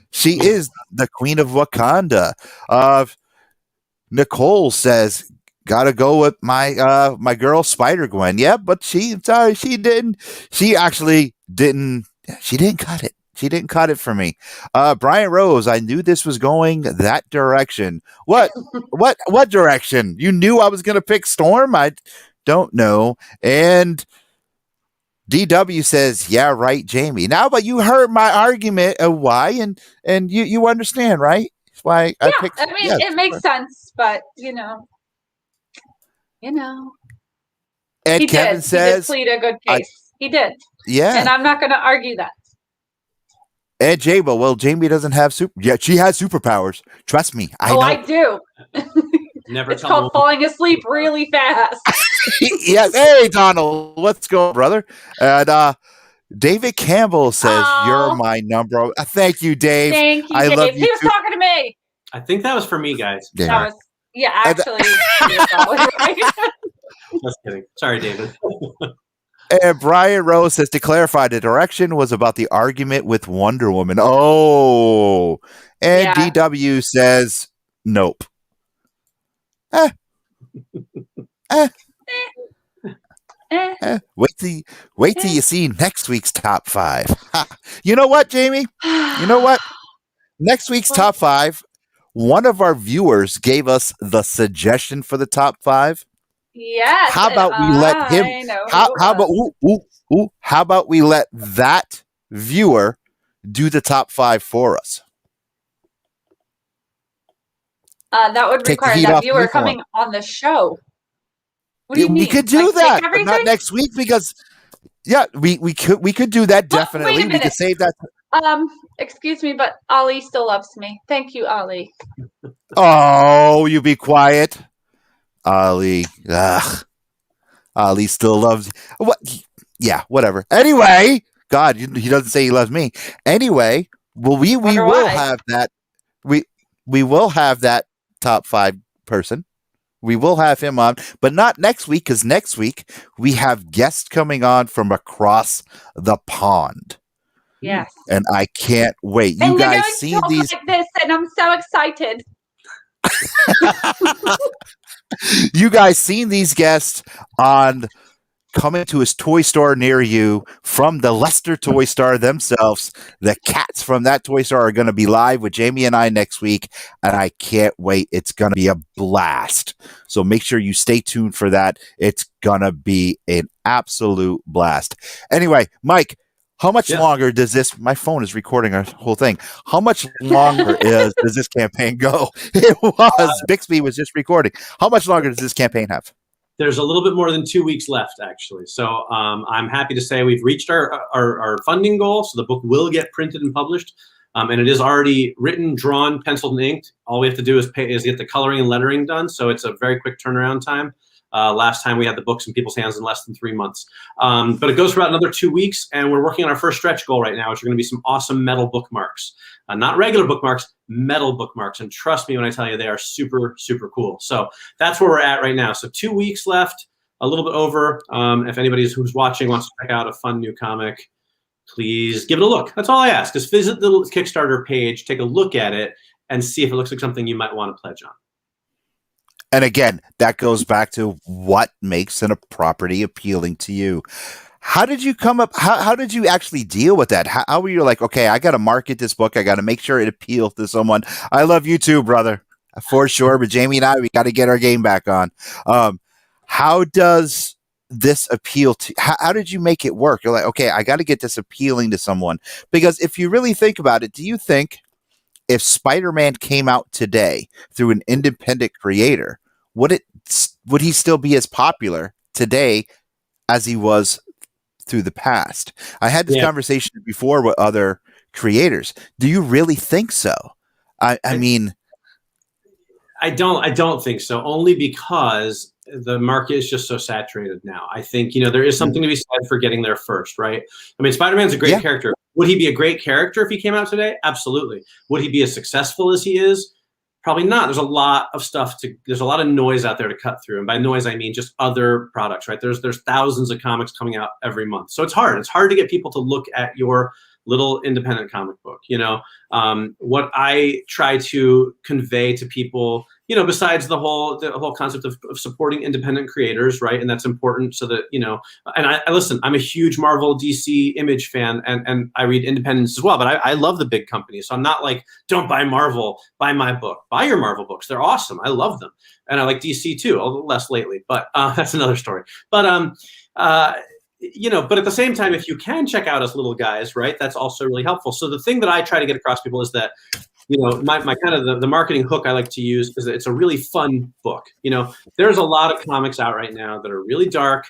S2: she is the Queen of Wakanda. Nicole says, gotta go with my girl Spider-Gwen. Yeah, but she didn't cut it. She didn't cut it for me. Brian Rose, I knew this was going that direction. What direction? You knew I was going to pick Storm? I don't know. And DW says, yeah, right, Jamie. Now, but you heard my argument of why, and you understand, right? That's why I picked.
S3: I mean, it makes sense, but
S2: And Kevin says,
S3: he did plead a good case. He did.
S2: Yeah.
S3: And I'm not going to argue that.
S2: And Jabo, well, Jamie doesn't have yeah, she has superpowers. Trust me, I know.
S3: I do.
S4: Never.
S3: It's called falling asleep really fast.
S2: Yes. Hey, Donald, what's going on, brother? And David Campbell says, you're my number. Thank you, Dave.
S3: Thank you,
S2: I
S3: Dave.
S2: love you
S3: He was talking to me.
S4: I think that was for me, guys.
S2: Yeah.
S3: That was, actually. Right?
S4: Just kidding. Sorry, David.
S2: And Brian Rose says, to clarify, the direction was about the argument with Wonder Woman. Oh. And DW says, nope. Wait till you see next week's top 5. You know what, Jamie? You know what? Next week's top 5, one of our viewers gave us the suggestion for the top 5.
S3: Yes.
S2: How about we let him? How about we let that viewer do the top 5 for us?
S3: That would require that viewer coming on the show. What do you mean?
S2: We could do that, but not next week because, we could do that definitely. We could save that.
S3: Excuse me, but Ollie still loves me. Thank you, Ollie.
S2: Oh, you be quiet. Ollie. Ollie still loves what? Yeah, whatever. Anyway, God, he doesn't say he loves me. Anyway, well, we will have that. We will have that top 5 person. We will have him on, but not next week, because next week we have guests coming on from across the pond.
S3: Yes.
S2: And I can't wait. You guys see these
S3: like this, and I'm so excited.
S2: You guys seen these guests on coming to his toy store near you from the Lester Toy Store themselves. The cats from that toy store are going to be live with Jamie and I next week, and I can't wait. It's going to be a blast. So make sure you stay tuned for that. It's going to be an absolute blast. Anyway, Mike, how much longer does this? My phone is recording our whole thing. How much longer does this campaign go? It was. Bixby was just recording. How much longer does this campaign have?
S4: There's a little bit more than 2 weeks left, actually. So I'm happy to say we've reached our funding goal. So the book will get printed and published. And it is already written, drawn, penciled, and inked. All we have to do is get the coloring and lettering done. So it's a very quick turnaround time. Last time we had the books in people's hands in less than 3 months. But it goes for about another 2 weeks, and we're working on our first stretch goal right now, which are going to be some awesome metal bookmarks. Not regular bookmarks, metal bookmarks. And trust me when I tell you, they are super, super cool. So that's where we're at right now. So 2 weeks left, a little bit over. If anybody who's watching wants to check out a fun new comic, please give it a look. That's all I ask. Just visit the Kickstarter page, take a look at it, and see if it looks like something you might want to pledge on.
S2: And again, that goes back to what makes a property appealing to you. How did you come up? How did you actually deal with that? How were you like, okay, I got to market this book. I got to make sure it appeals to someone. I love you too, brother, for sure. But Jamie and I, we got to get our game back on. How does this appeal to? How did you make it work? You're like, okay, I got to get this appealing to someone. Because if you really think about it, do you think if Spider-Man came out today through an independent creator, would he still be as popular today as he was through the past? I had this conversation before with other creators. Do you really think so? I mean,
S4: I don't think so. Only because the market is just so saturated now. I think, there is something to be said for getting there first, right? I mean, Spider-Man's a great character. Would he be a great character if he came out today? Absolutely. Would he be as successful as he is? Probably not. There's a lot of there's a lot of noise out there to cut through. And by noise, I mean just other products, right? There's thousands of comics coming out every month. So it's hard. It's hard to get people to look at your little independent comic book. What I try to convey to people, besides the whole concept of supporting independent creators, right? And that's important so that, and I listen, I'm a huge Marvel, DC, Image fan, and I read independents as well, but I love the big companies. So I'm not like, don't buy Marvel, buy my book. Buy your Marvel books. They're awesome. I love them. And I like DC too, a little less lately, but that's another story. But, but at the same time, if you can check out us little guys, right, that's also really helpful. So the thing that I try to get across people is that, my kind of the marketing hook I like to use is that it's a really fun book. There's a lot of comics out right now that are really dark,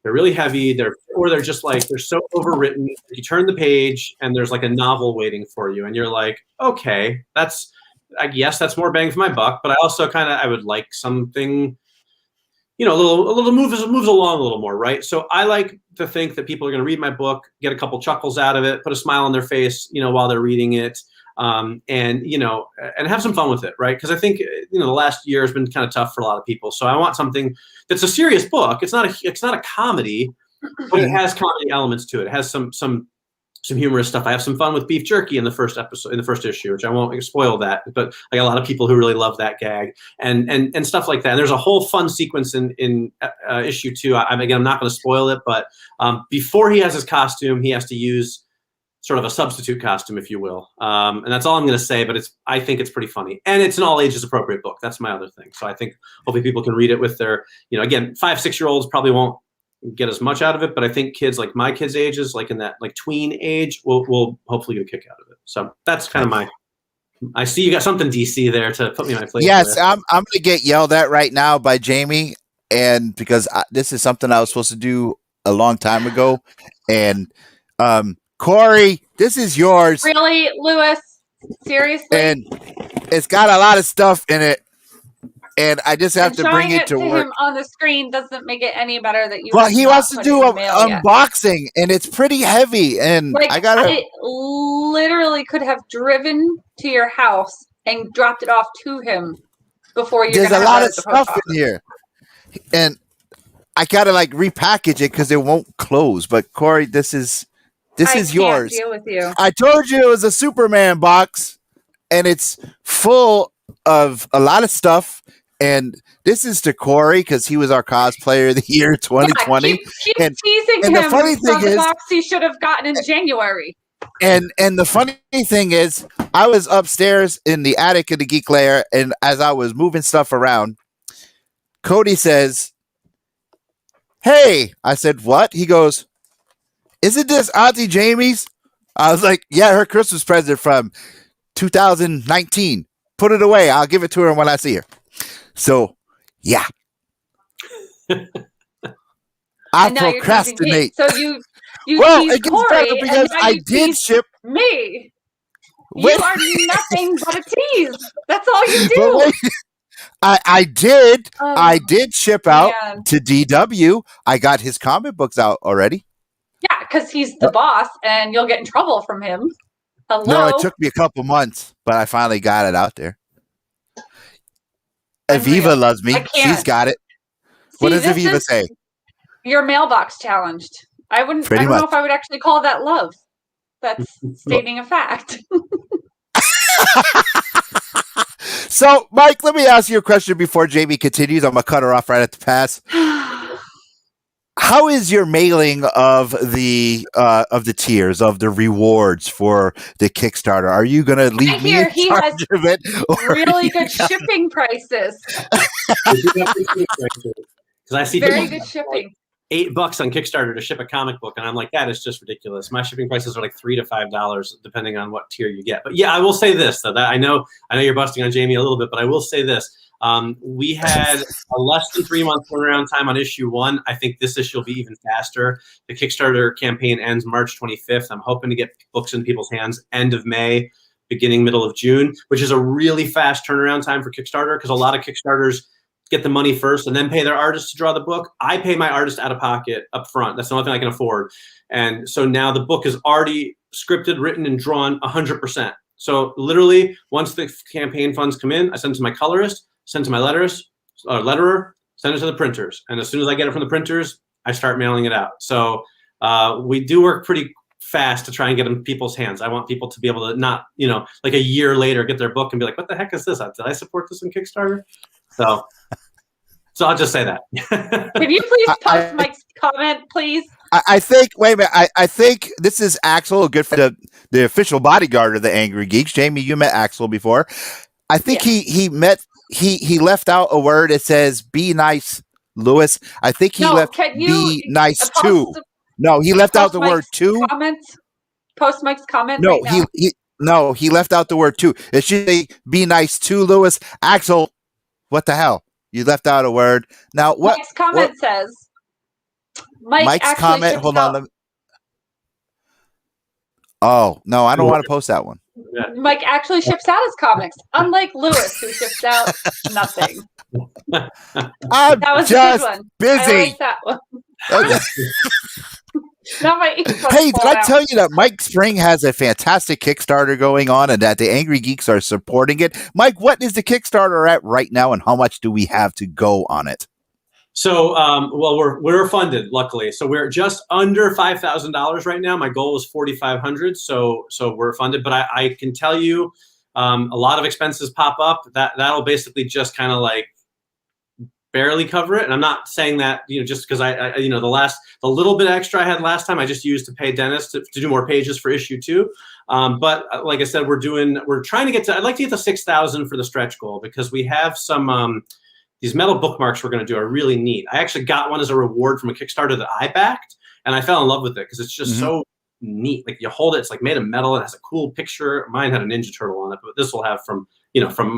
S4: they're really heavy, they're just like, they're so overwritten. You turn the page and there's like a novel waiting for you, and you're like, okay, I guess that's more bang for my buck, but I also I would like something, a little moves along a little more, right? So I like to think that people are going to read my book, get a couple chuckles out of it, put a smile on their face, while they're reading it, and have some fun with it, right? Because I think the last year has been kind of tough for a lot of people. So I want something that's a serious book. It's not a comedy, but it has comedy elements to it. It has some humorous stuff. I have some fun with beef jerky in the first issue, which I won't spoil that, but I got a lot of people who really love that gag and stuff like that. And there's a whole fun sequence in issue 2. I'm not going to spoil it, but before he has his costume, he has to use sort of a substitute costume, if you will. And that's all I'm going to say, but I think it's pretty funny. And it's an all ages appropriate book. That's my other thing. So I think hopefully people can read it with their, again, 5-6-year-olds probably won't get as much out of it, but I think kids like my kids' ages, like in that like tween age, will hopefully get a kick out of it. So that's kind of I see you got something DC there to put me in my place.
S2: Yes, I'm going to get yelled at right now by Jamie, and because this is something I was supposed to do a long time ago, and Corey, this is yours.
S3: Really, Lewis? Seriously?
S2: And it's got a lot of stuff in it. And I just have to bring it to work.
S3: Him on the screen doesn't make it any better that you.
S2: Well, he wants to do an unboxing, and it's pretty heavy. And I
S3: literally could have driven to your house and dropped it off to him before you.
S2: There's a lot of stuff in here, and I gotta repackage it because it won't close. But Corey, this is yours.
S3: Deal with you.
S2: I told you it was a Superman box, and it's full of a lot of stuff. And this is to Corey because he was our cosplayer of the year 2020.
S3: Yeah, keep
S2: and
S3: teasing
S2: and
S3: him
S2: the funny thing
S3: from the
S2: is,
S3: box he should have gotten in January.
S2: and the funny thing is, I was upstairs in the attic of the Geek Lair, and as I was moving stuff around, Cody says, "Hey," I said, "What?" He goes, "Isn't this Auntie Jamie's?" I was like, "Yeah, her Christmas present from 2019. Put it away. I'll give it to her when I see her." So, yeah. I procrastinate.
S3: So you
S2: well,
S3: tease
S2: it gets
S3: Corey,
S2: better because
S3: and now
S2: I
S3: you
S2: did
S3: tease
S2: ship.
S3: me.
S2: Wait.
S3: You are nothing but a tease. That's all you
S2: But
S3: do.
S2: wait, I did ship out to DW. I got his comic books out already.
S3: Yeah, because he's the boss, and you'll get in trouble from him. Hello?
S2: No, it took me a couple months, but I finally got it out there. Aviva loves me. She's got it. What does Aviva say?
S3: Your mailbox challenged. I don't know if I would actually call that love. That's stating a fact.
S2: So, Mike, let me ask you a question before Jamie continues. I'm going to cut her off right at the pass. How is your mailing of the tiers, of the rewards for the Kickstarter? Are you going to leave me in charge of it?
S3: Really good shipping prices.
S4: Because I see
S3: very good shipping.
S4: $8 on Kickstarter to ship a comic book, and I'm like, that is just ridiculous. My shipping prices are like $3 to $5 depending on what tier you get. But yeah, I will say this though. That I know you're busting on Jamie a little bit, but I will say this. We had a less than 3 month turnaround time on issue 1. I think this issue will be even faster. The Kickstarter campaign ends March 25th. I'm hoping to get books in people's hands end of May, beginning middle of June, which is a really fast turnaround time for Kickstarter because a lot of Kickstarters get the money first and then pay their artist to draw the book. I pay my artist out of pocket up front. That's the only thing I can afford. And so now the book is already scripted, written, and drawn 100%. So literally, once the campaign funds come in, I send it to my colorist, send it to my letterer, send it to the printers. And as soon as I get it from the printers, I start mailing it out. So we do work pretty fast to try and get them in people's hands. I want people to be able to not, like a year later, get their book and be like, what the heck is this? Did I support this in Kickstarter? So I'll just say that.
S3: Can you please post Mike's comment, please?
S2: I think, wait a minute. I think this is Axel, good for the official bodyguard of the Angrygeeks. Jamie, you met Axel before. I think he left out a word. It says, be nice, Lewis. I think he left be nice too. No, he left out the word too.
S3: Post Mike's comment.
S2: No,
S3: right
S2: he left out the word too. It should say, be nice to Lewis. Axel, what the hell? You left out a word. Now, what?
S3: Mike's comment says.
S2: Mike's comment. Hold on. Oh, no, I don't want to post that one.
S3: Mike actually ships out his comics, unlike Lewis, who ships out nothing.
S2: I'm just busy.
S3: I like that one.
S2: Okay. Hey, did I tell you that Mike Spring has a fantastic Kickstarter going on and that the Angrygeeks are supporting it? Mike, what is the Kickstarter at right now and how much do we have to go on it?
S4: So, well, we're funded, luckily. So we're just under $5,000 right now. My goal was $4,500. So we're funded, but I can tell you a lot of expenses pop up. That'll basically just kind of like barely cover it. And I'm not saying that, just because I the little bit extra I had last time, I just used to pay Dennis to do more pages for issue 2. But like I said, we're trying to get to, I'd like to get to 6,000 for the stretch goal because we have some, these metal bookmarks we're going to do are really neat. I actually got one as a reward from a Kickstarter that I backed and I fell in love with it because it's just so neat. Like you hold it, it's like made of metal. It has a cool picture. Mine had a Ninja Turtle on it, but this will have from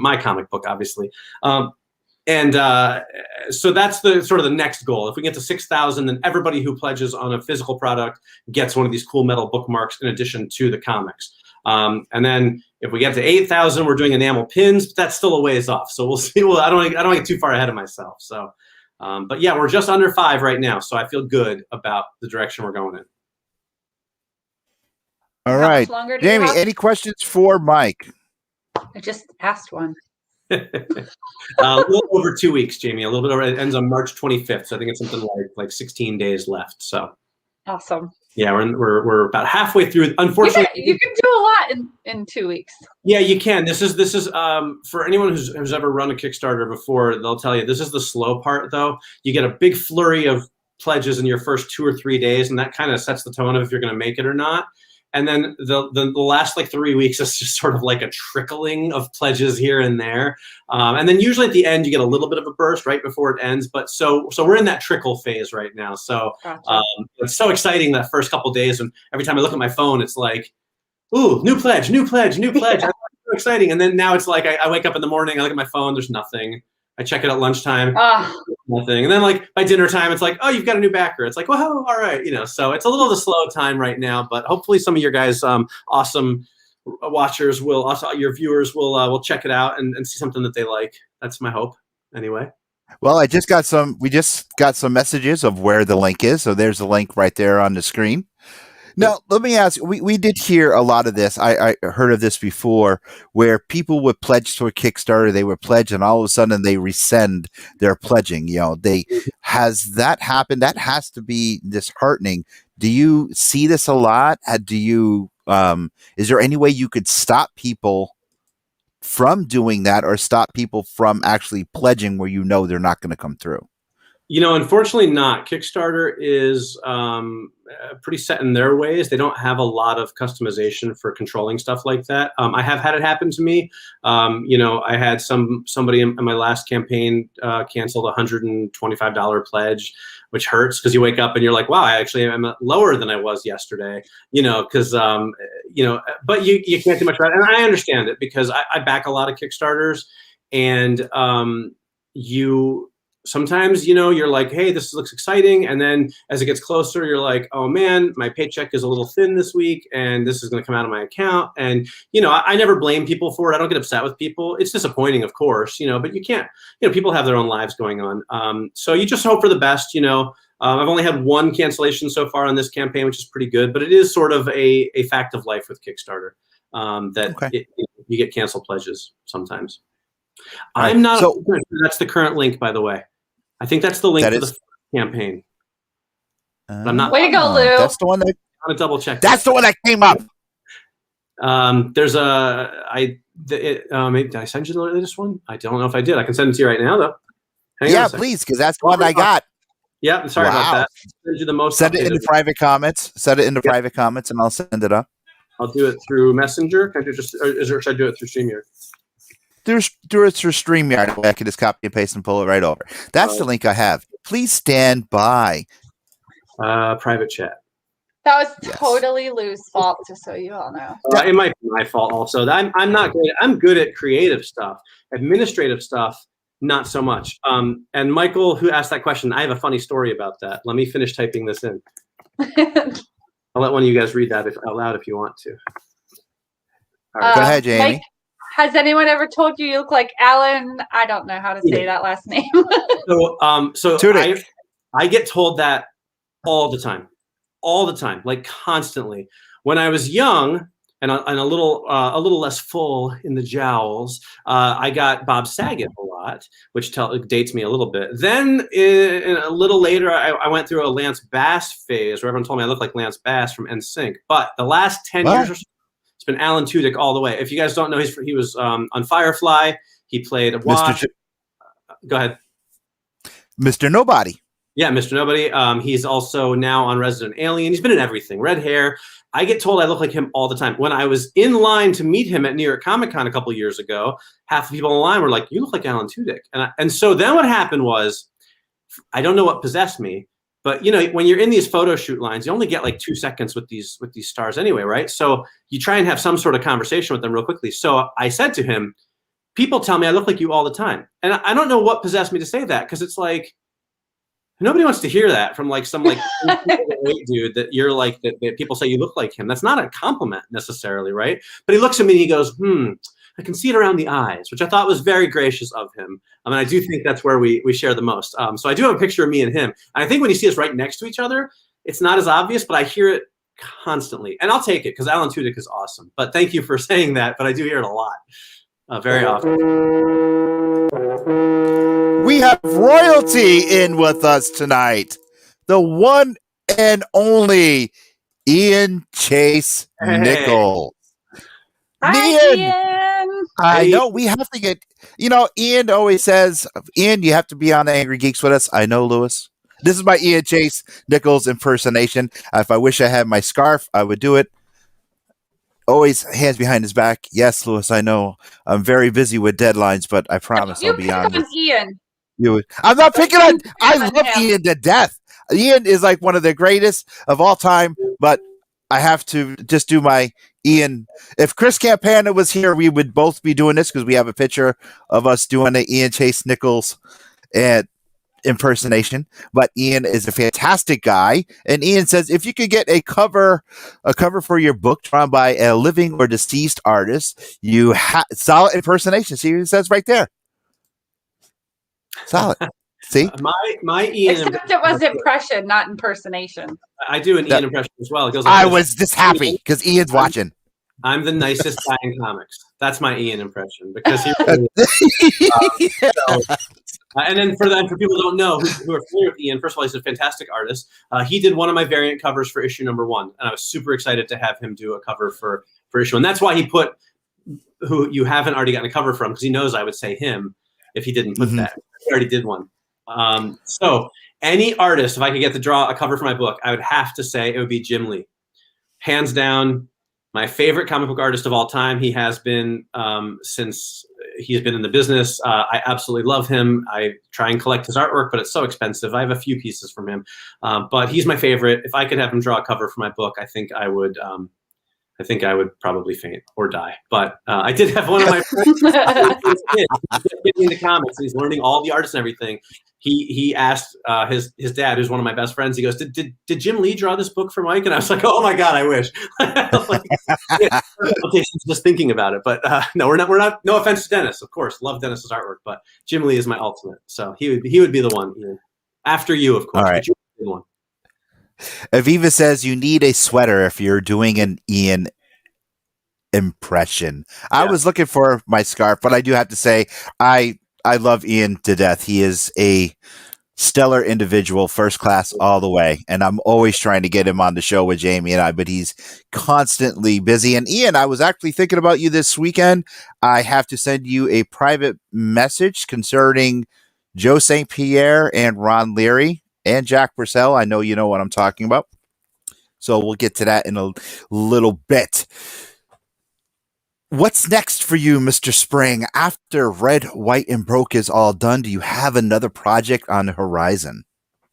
S4: my comic book, obviously. So that's the sort of the next goal. If we get to 6,000, then everybody who pledges on a physical product gets one of these cool metal bookmarks in addition to the comics. And then if we get to 8,000, we're doing enamel pins, but that's still a ways off. So we'll see. Well, I don't want to get too far ahead of myself. So, but yeah, we're just under 5 right now. So I feel good about the direction we're going in.
S2: All right. Jamie, any questions for Mike?
S3: I just asked one.
S4: A little over 2 weeks, Jamie. A little bit over. It ends on March 25th. So I think it's something like 16 days left. So
S3: awesome.
S4: Yeah, we're about halfway through. Unfortunately,
S3: you can do a lot in 2 weeks.
S4: Yeah, you can. This is for anyone who's ever run a Kickstarter before, they'll tell you this is the slow part. Though you get a big flurry of pledges in your first 2 or 3 days, and that kind of sets the tone of if you're going to make it or not. And then the last like 3 weeks is just sort of like a trickling of pledges here and there. And then usually at the end you get a little bit of a burst right before it ends. But so we're in that trickle phase right now. So
S3: Gotcha.
S4: It's so exciting that first couple days, and every time I look at my phone, it's like, ooh, new pledge. Yeah. That's so exciting. And then now it's like I wake up in the morning, I look at my phone, there's nothing. I check it at lunchtime, nothing. And then like by dinner time, it's like, oh, you've got a new backer. It's like, well, all right, so it's a little of a slow time right now, but hopefully some of your guys, awesome watchers will also, your viewers will check it out and see something that they like. That's my hope anyway.
S2: Well, we just got some messages of where the link is. So there's the link right there on the screen. Now, let me ask, we did hear a lot of this. I heard of this before where people would pledge to a Kickstarter, they would pledge, and all of a sudden they rescind their pledging. Has that happened? That has to be disheartening. Do you see this a lot? Is there any way you could stop people from doing that or stop people from actually pledging where they're not going to come through?
S4: Unfortunately not. Kickstarter is pretty set in their ways. They don't have a lot of customization for controlling stuff like that. I have had it happen to me. I had somebody in my last campaign canceled a $125 pledge, which hurts because you wake up and you're like, wow, I actually am lower than I was yesterday, because, but you can't do much about it. And I understand it because I back a lot of Kickstarters, and sometimes, you're like, hey, this looks exciting. And then as it gets closer, you're like, oh man, my paycheck is a little thin this week and this is going to come out of my account. And, I never blame people for it. I don't get upset with people. It's disappointing, of course, but you can't, people have their own lives going on. So you just hope for the best, I've only had one cancellation so far on this campaign, which is pretty good, but it is sort of a fact of life with Kickstarter, you get canceled pledges sometimes. I'm not. So, that's the current link, by the way. I think that's the link for the campaign. But I'm not.
S3: Way to go, Lou.
S2: That's the one that.
S4: I'm gonna double check.
S2: That's the one that came up.
S4: There's did I send you the latest one? I don't know if I did. I can send it to you right now, though.
S2: Yeah, please, because that's the one I got.
S4: Yeah, I'm sorry about that. Send you the most.
S2: Send it in the private comments. Send it in the private comments, and I'll send it up.
S4: I'll do it through Messenger. Can I should I do it through StreamYard?
S2: Through StreamYard, I can just copy and paste and pull it right over. That's the link I have. Please stand by.
S4: Private chat.
S3: That was totally Lou's fault, just so you all know.
S4: It might be my fault also. I'm not good. I'm good at creative stuff. Administrative stuff, not so much. And Michael, who asked that question, I have a funny story about that. Let me finish typing this in. I'll let one of you guys read that out loud if you want to.
S2: All right. Go ahead, Jamie.
S3: Mike, has anyone ever told you look like Alan? I don't know how to say that last name.
S4: So I get told that all the time, like constantly. When I was young and a little less full in the jowls, I got Bob Saget a lot, which dates me a little bit. Then a little later, I went through a Lance Bass phase where everyone told me I looked like Lance Bass from NSYNC. But the last 10 years or so, it's been Alan Tudyk all the way. If you guys don't know, he was on Firefly. He played a Watch. Go ahead.
S2: Mr. Nobody.
S4: Yeah, Mr. Nobody. He's also now on Resident Alien. He's been in everything. Red hair. I get told I look like him all the time. When I was in line to meet him at New York Comic Con a couple of years ago, half the people in line were like, "You look like Alan Tudyk." And so then what happened was, I don't know what possessed me, but when you're in these photo shoot lines, you only get like 2 seconds with these stars anyway, right? So you try and have some sort of conversation with them real quickly. So I said to him, "People tell me I look like you all the time," and I don't know what possessed me to say that, because it's like, nobody wants to hear that from like some like dude that you're like that people say you look like him. That's not a compliment necessarily, right? But he looks at me and he goes, I can see it around the eyes, which I thought was very gracious of him. I mean, I do think that's where we share the most. So I do have a picture of me and him. And I think when you see us right next to each other, it's not as obvious, but I hear it constantly. And I'll take it because Alan Tudyk is awesome. But thank you for saying that. But I do hear it a lot, very often.
S2: We have royalty in with us tonight. The one and only Ian Chase
S4: Hey.
S2: Nichols.
S3: Hi, Ian.
S2: I know we have to get, Ian always says, Ian, you have to be on the Angry Geeks with us. I know, Lewis. This is my Ian Chase Nichols impersonation. If I wish I had my scarf, I would do it. Always hands behind his back. Yes, Lewis, I know. I'm very busy with deadlines, but I promise I'll be on.
S3: Ian.
S2: I'm not picking on. I love Ian to death. Ian is like one of the greatest of all time, but I have to just do my Ian. If Chris Campana was here, we would both be doing this because we have a picture of us doing the Ian Chase Nichols and impersonation. But Ian is a fantastic guy, and Ian says if you could get a cover for your book drawn by a living or deceased artist, you solid impersonation. See what it says right there. Solid. See,
S4: my Ian.
S3: Except it was impression, not impersonation.
S4: I do an Ian impression as well. It goes like
S2: I
S4: this.
S2: was just happy because Ian's watching.
S4: I'm the nicest guy in comics. That's my Ian impression because he. Really and then for people who don't know who are familiar with Ian, first of all, he's a fantastic artist. He did one of my variant covers for issue number 1, and I was super excited to have him do a cover for issue 1. That's why he put who you haven't already gotten a cover from, because he knows I would say him if he didn't put that. He already did one. So any artist, if I could get to draw a cover for my book, I would have to say it would be Jim Lee. Hands down, my favorite comic book artist of all time. He has been since he's been in the business. I absolutely love him. I try and collect his artwork, but it's so expensive. I have a few pieces from him, but he's my favorite. If I could have him draw a cover for my book, I think I would probably faint or die. But I did have one of my friends getting into comics, and he's learning all the artists and everything. He asked his dad, who's one of my best friends, he goes, did Jim Lee draw this book for Mike? And I was like, oh my God, I wish. Just thinking about it. But no, we're not, no offense to Dennis, of course, love Dennis's artwork, but Jim Lee is my ultimate. So he would be the one, Ian. After you, of course.
S2: All right.
S4: But you would be the one.
S2: Aviva says you need a sweater if you're doing an Ian impression. Yeah. I was looking for my scarf, but I do have to say I love Ian to death. He is a stellar individual, first class all the way. And I'm always trying to get him on the show with Jamie and I, but he's constantly busy. And Ian, I was actually thinking about you this weekend. I have to send you a private message concerning Joe St. Pierre and Ron Leary and Jack Purcell. I know you know what I'm talking about. So we'll get to that in a little bit. What's next for you, Mr. Spring? After Red, White, and Broke is all done, do you have another project on the horizon?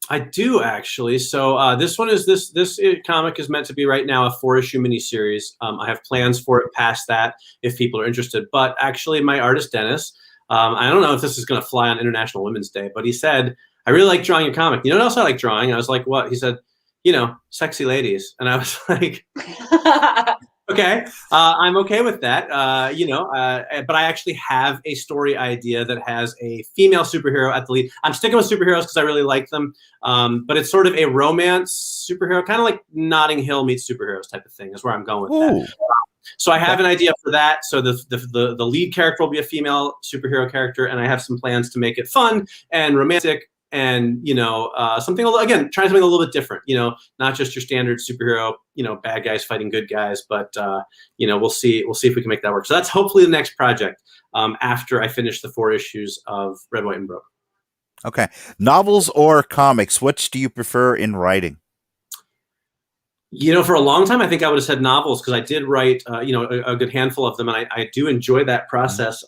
S4: I do, actually. So this one is this comic is meant to be right now a 4-issue miniseries. I have plans for it past that if people are interested. But actually, my artist, Dennis, I don't know if this is going to fly on International Women's Day, but he said, I really like drawing a comic. You know what else I like drawing? I was like, what? He said, sexy ladies. And I was like... Okay, I'm okay with that, but I actually have a story idea that has a female superhero at the lead. I'm sticking with superheroes because I really like them, but it's sort of a romance superhero, kind of like Notting Hill meets superheroes type of thing is where I'm going with that. So I have an idea for that. So the lead character will be a female superhero character, and I have some plans to make it fun and romantic. And, something, again, trying something a little bit different, not just your standard superhero, bad guys fighting good guys, but, we'll see if we can make that work. So that's hopefully the next project after I finish the 4 issues of Red, White, and Broke.
S2: Okay. Novels or comics, which do you prefer in writing?
S4: For a long time, I think I would have said novels because I did write, a good handful of them. And I do enjoy that process.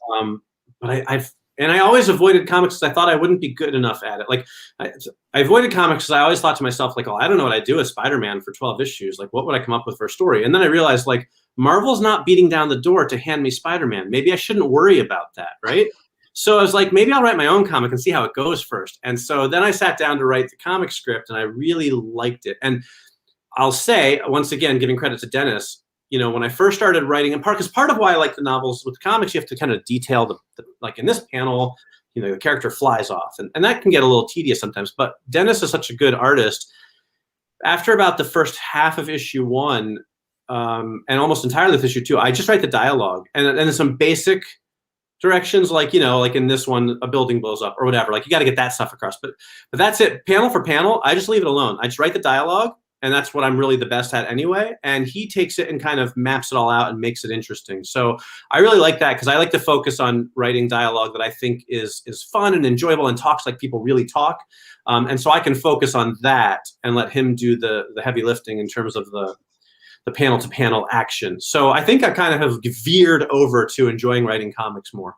S4: But I always avoided comics because I thought I wouldn't be good enough at it. Like I avoided comics because I always thought to myself, like, oh, I don't know what I'd do with Spider-Man for 12 issues. Like, what would I come up with for a story? And then I realized, like, Marvel's not beating down the door to hand me Spider-Man. Maybe I shouldn't worry about that, right? So I was like, maybe I'll write my own comic and see how it goes first. And so then I sat down to write the comic script, and I really liked it. And I'll say, once again, giving credit to Dennis, when I first started writing, and part of why I like the novels with the comics, you have to kind of detail the like in this panel, the character flies off, and that can get a little tedious sometimes. But Dennis is such a good artist. After about the first half of issue 1, and almost entirely with issue 2, I just write the dialogue and some basic directions, like in this one, a building blows up or whatever. Like you got to get that stuff across, but that's it. Panel for panel, I just leave it alone. I just write the dialogue. and that's what I'm really the best at anyway. And he takes it and kind of maps it all out and makes it interesting. So I really like that, because I like to focus on writing dialogue that I think is fun and enjoyable and talks like people really talk. And so I can focus on that and let him do the heavy lifting in terms of the panel-to-panel action. So I think I kind of have veered over to enjoying writing comics more.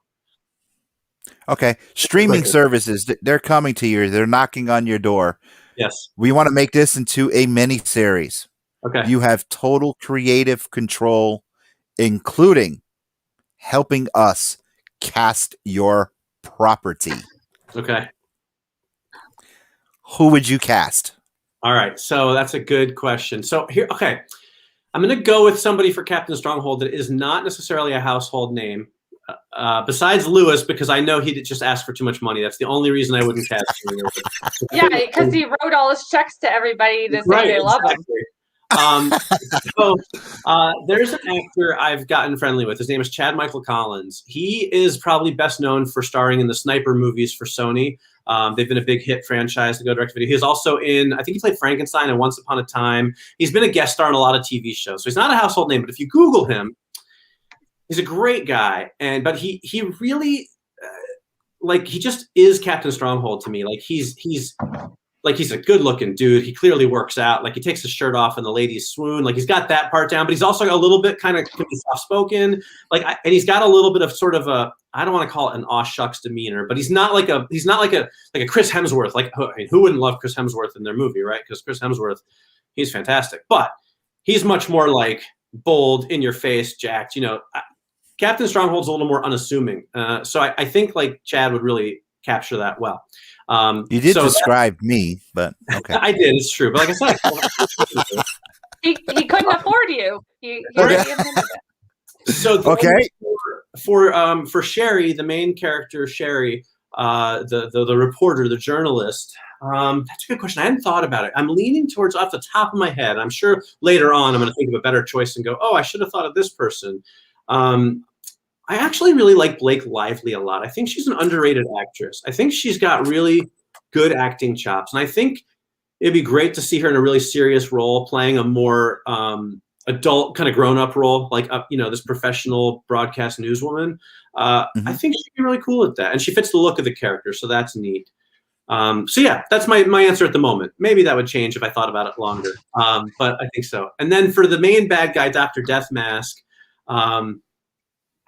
S2: Okay. Streaming services, they're coming to you. They're knocking on your door.
S4: Yes.
S2: We want to make this into a mini series.
S4: Okay.
S2: You have total creative control, including helping us cast your property.
S4: Okay.
S2: Who would you cast?
S4: All right. So that's a good question. So here, okay. I'm going to go with somebody for Captain Stronghold that is not necessarily a household name. Besides Lewis, because I know he did just ask for too much money. That's the only reason I wouldn't cast him.
S3: Yeah, because he wrote all his checks to everybody to say they love him.
S4: There's an actor I've gotten friendly with. His name is Chad Michael Collins. He is probably best known for starring in the Sniper movies for Sony. They've been a big hit franchise to go direct to video. He's also in, I think he played Frankenstein and Once Upon a Time. He's been a guest star in a lot of TV shows. So he's not a household name, but if you Google him, he's a great guy. But he really, he just is Captain Stronghold to me. He's a good-looking dude. He clearly works out. He takes his shirt off and the ladies swoon. He's got that part down, but he's also a little bit kind of soft-spoken. And he's got a little bit of sort of a, I don't want to call it an aw shucks demeanor, but he's not like a Chris Hemsworth. Who wouldn't love Chris Hemsworth in their movie, right? Because Chris Hemsworth, he's fantastic. But he's much more bold, in your face, jacked. Captain Stronghold's a little more unassuming. So I think Chad would really capture that well.
S2: You did describe me, but okay.
S4: I did. It's true, but like I said,
S3: he couldn't afford you. He
S4: So
S2: okay.
S4: For Sherry, the main character, Sherry, the reporter, the journalist. That's a good question. I hadn't thought about it. I'm leaning towards, off the top of my head. I'm sure later on I'm going to think of a better choice and go, oh, I should have thought of this person. I actually really like Blake Lively a lot. I think she's an underrated actress. I think she's got really good acting chops. And I think it'd be great to see her in a really serious role, playing a more adult, kind of grown-up role, this professional broadcast newswoman. I think she'd be really cool at that. And she fits the look of the character, so that's neat. So yeah, that's my answer at the moment. Maybe that would change if I thought about it longer. But I think so. And then for the main bad guy, Dr. Death Mask,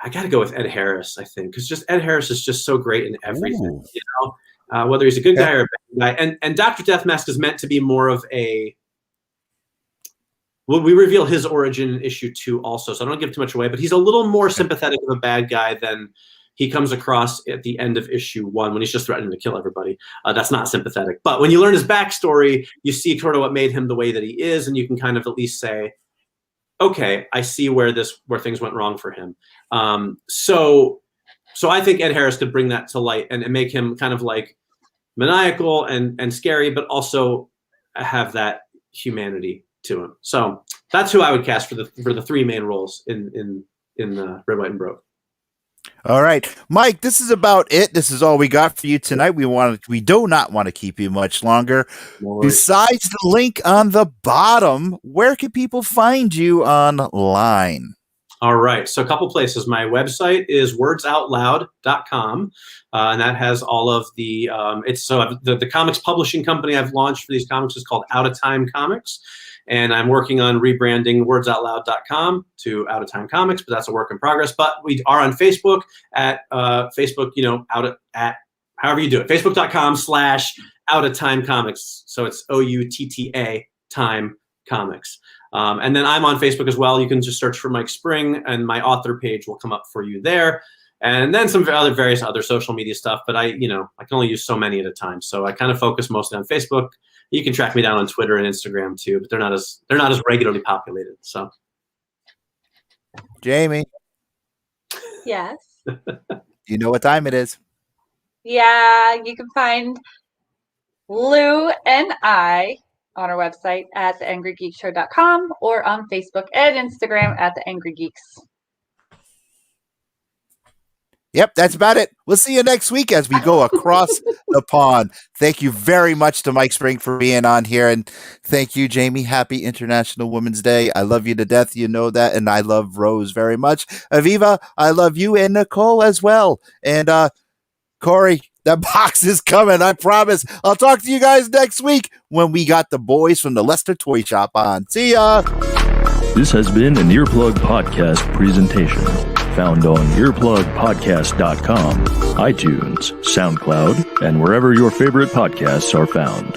S4: I got to go with Ed Harris, I think, because just Ed Harris is just so great in everything, whether he's a good guy or a bad guy. And Dr. Death Mask is meant to be more of a, well, we reveal his origin in issue 2 also, so I don't give too much away, but he's a little more sympathetic of a bad guy than he comes across at the end of issue 1 when he's just threatening to kill everybody. That's not sympathetic. But when you learn his backstory, you see sort of what made him the way that he is, and you can kind of at least say, okay, I see where things went wrong for him. So I think Ed Harris could bring that to light and make him kind of maniacal and scary, but also have that humanity to him. So that's who I would cast for the 3 main roles in Red, White, and Broke.
S2: All right, Mike, this is about it. This is all we got for you tonight. We do not want to keep you much longer.
S4: No
S2: Besides the link on the bottom, where can people find you online?
S4: All right, so a couple places. My website is wordsoutloud.com, and that has all of the the comics publishing company I've launched for these comics is called Out of Time Comics. And I'm working on rebranding wordsoutloud.com to Out of Time Comics, but that's a work in progress. But we are on Facebook at Facebook, at however you do it, facebook.com/Out of Time Comics. So it's OUTTA Time Comics. And then I'm on Facebook as well. You can just search for Mike Spring, and my author page will come up for you there. And then some various other social media stuff. But I can only use so many at a time. So I kind of focus mostly on Facebook. You can track me down on Twitter and Instagram too, but they're not as regularly populated. So,
S2: Jamie,
S3: Yes.
S2: you know what time it is.
S3: Yeah, you can find Lou and I on our website at theangrygeekshow.com or on Facebook and Instagram at The Angry Geeks.
S2: Yep, that's about it. We'll see you next week as we go across the pond. Thank you very much to Mike Spring for being on here. And thank you, Jamie. Happy International Women's Day. I love you to death. You know that. And I love Rose very much. Aviva, I love you, and Nicole as well. And Corey, that box is coming. I promise. I'll talk to you guys next week when we got the boys from the Leicester Toy Shop on. See ya.
S5: This has been an Earplug Podcast presentation. Found on earplugpodcast.com, iTunes, SoundCloud, and wherever your favorite podcasts are found.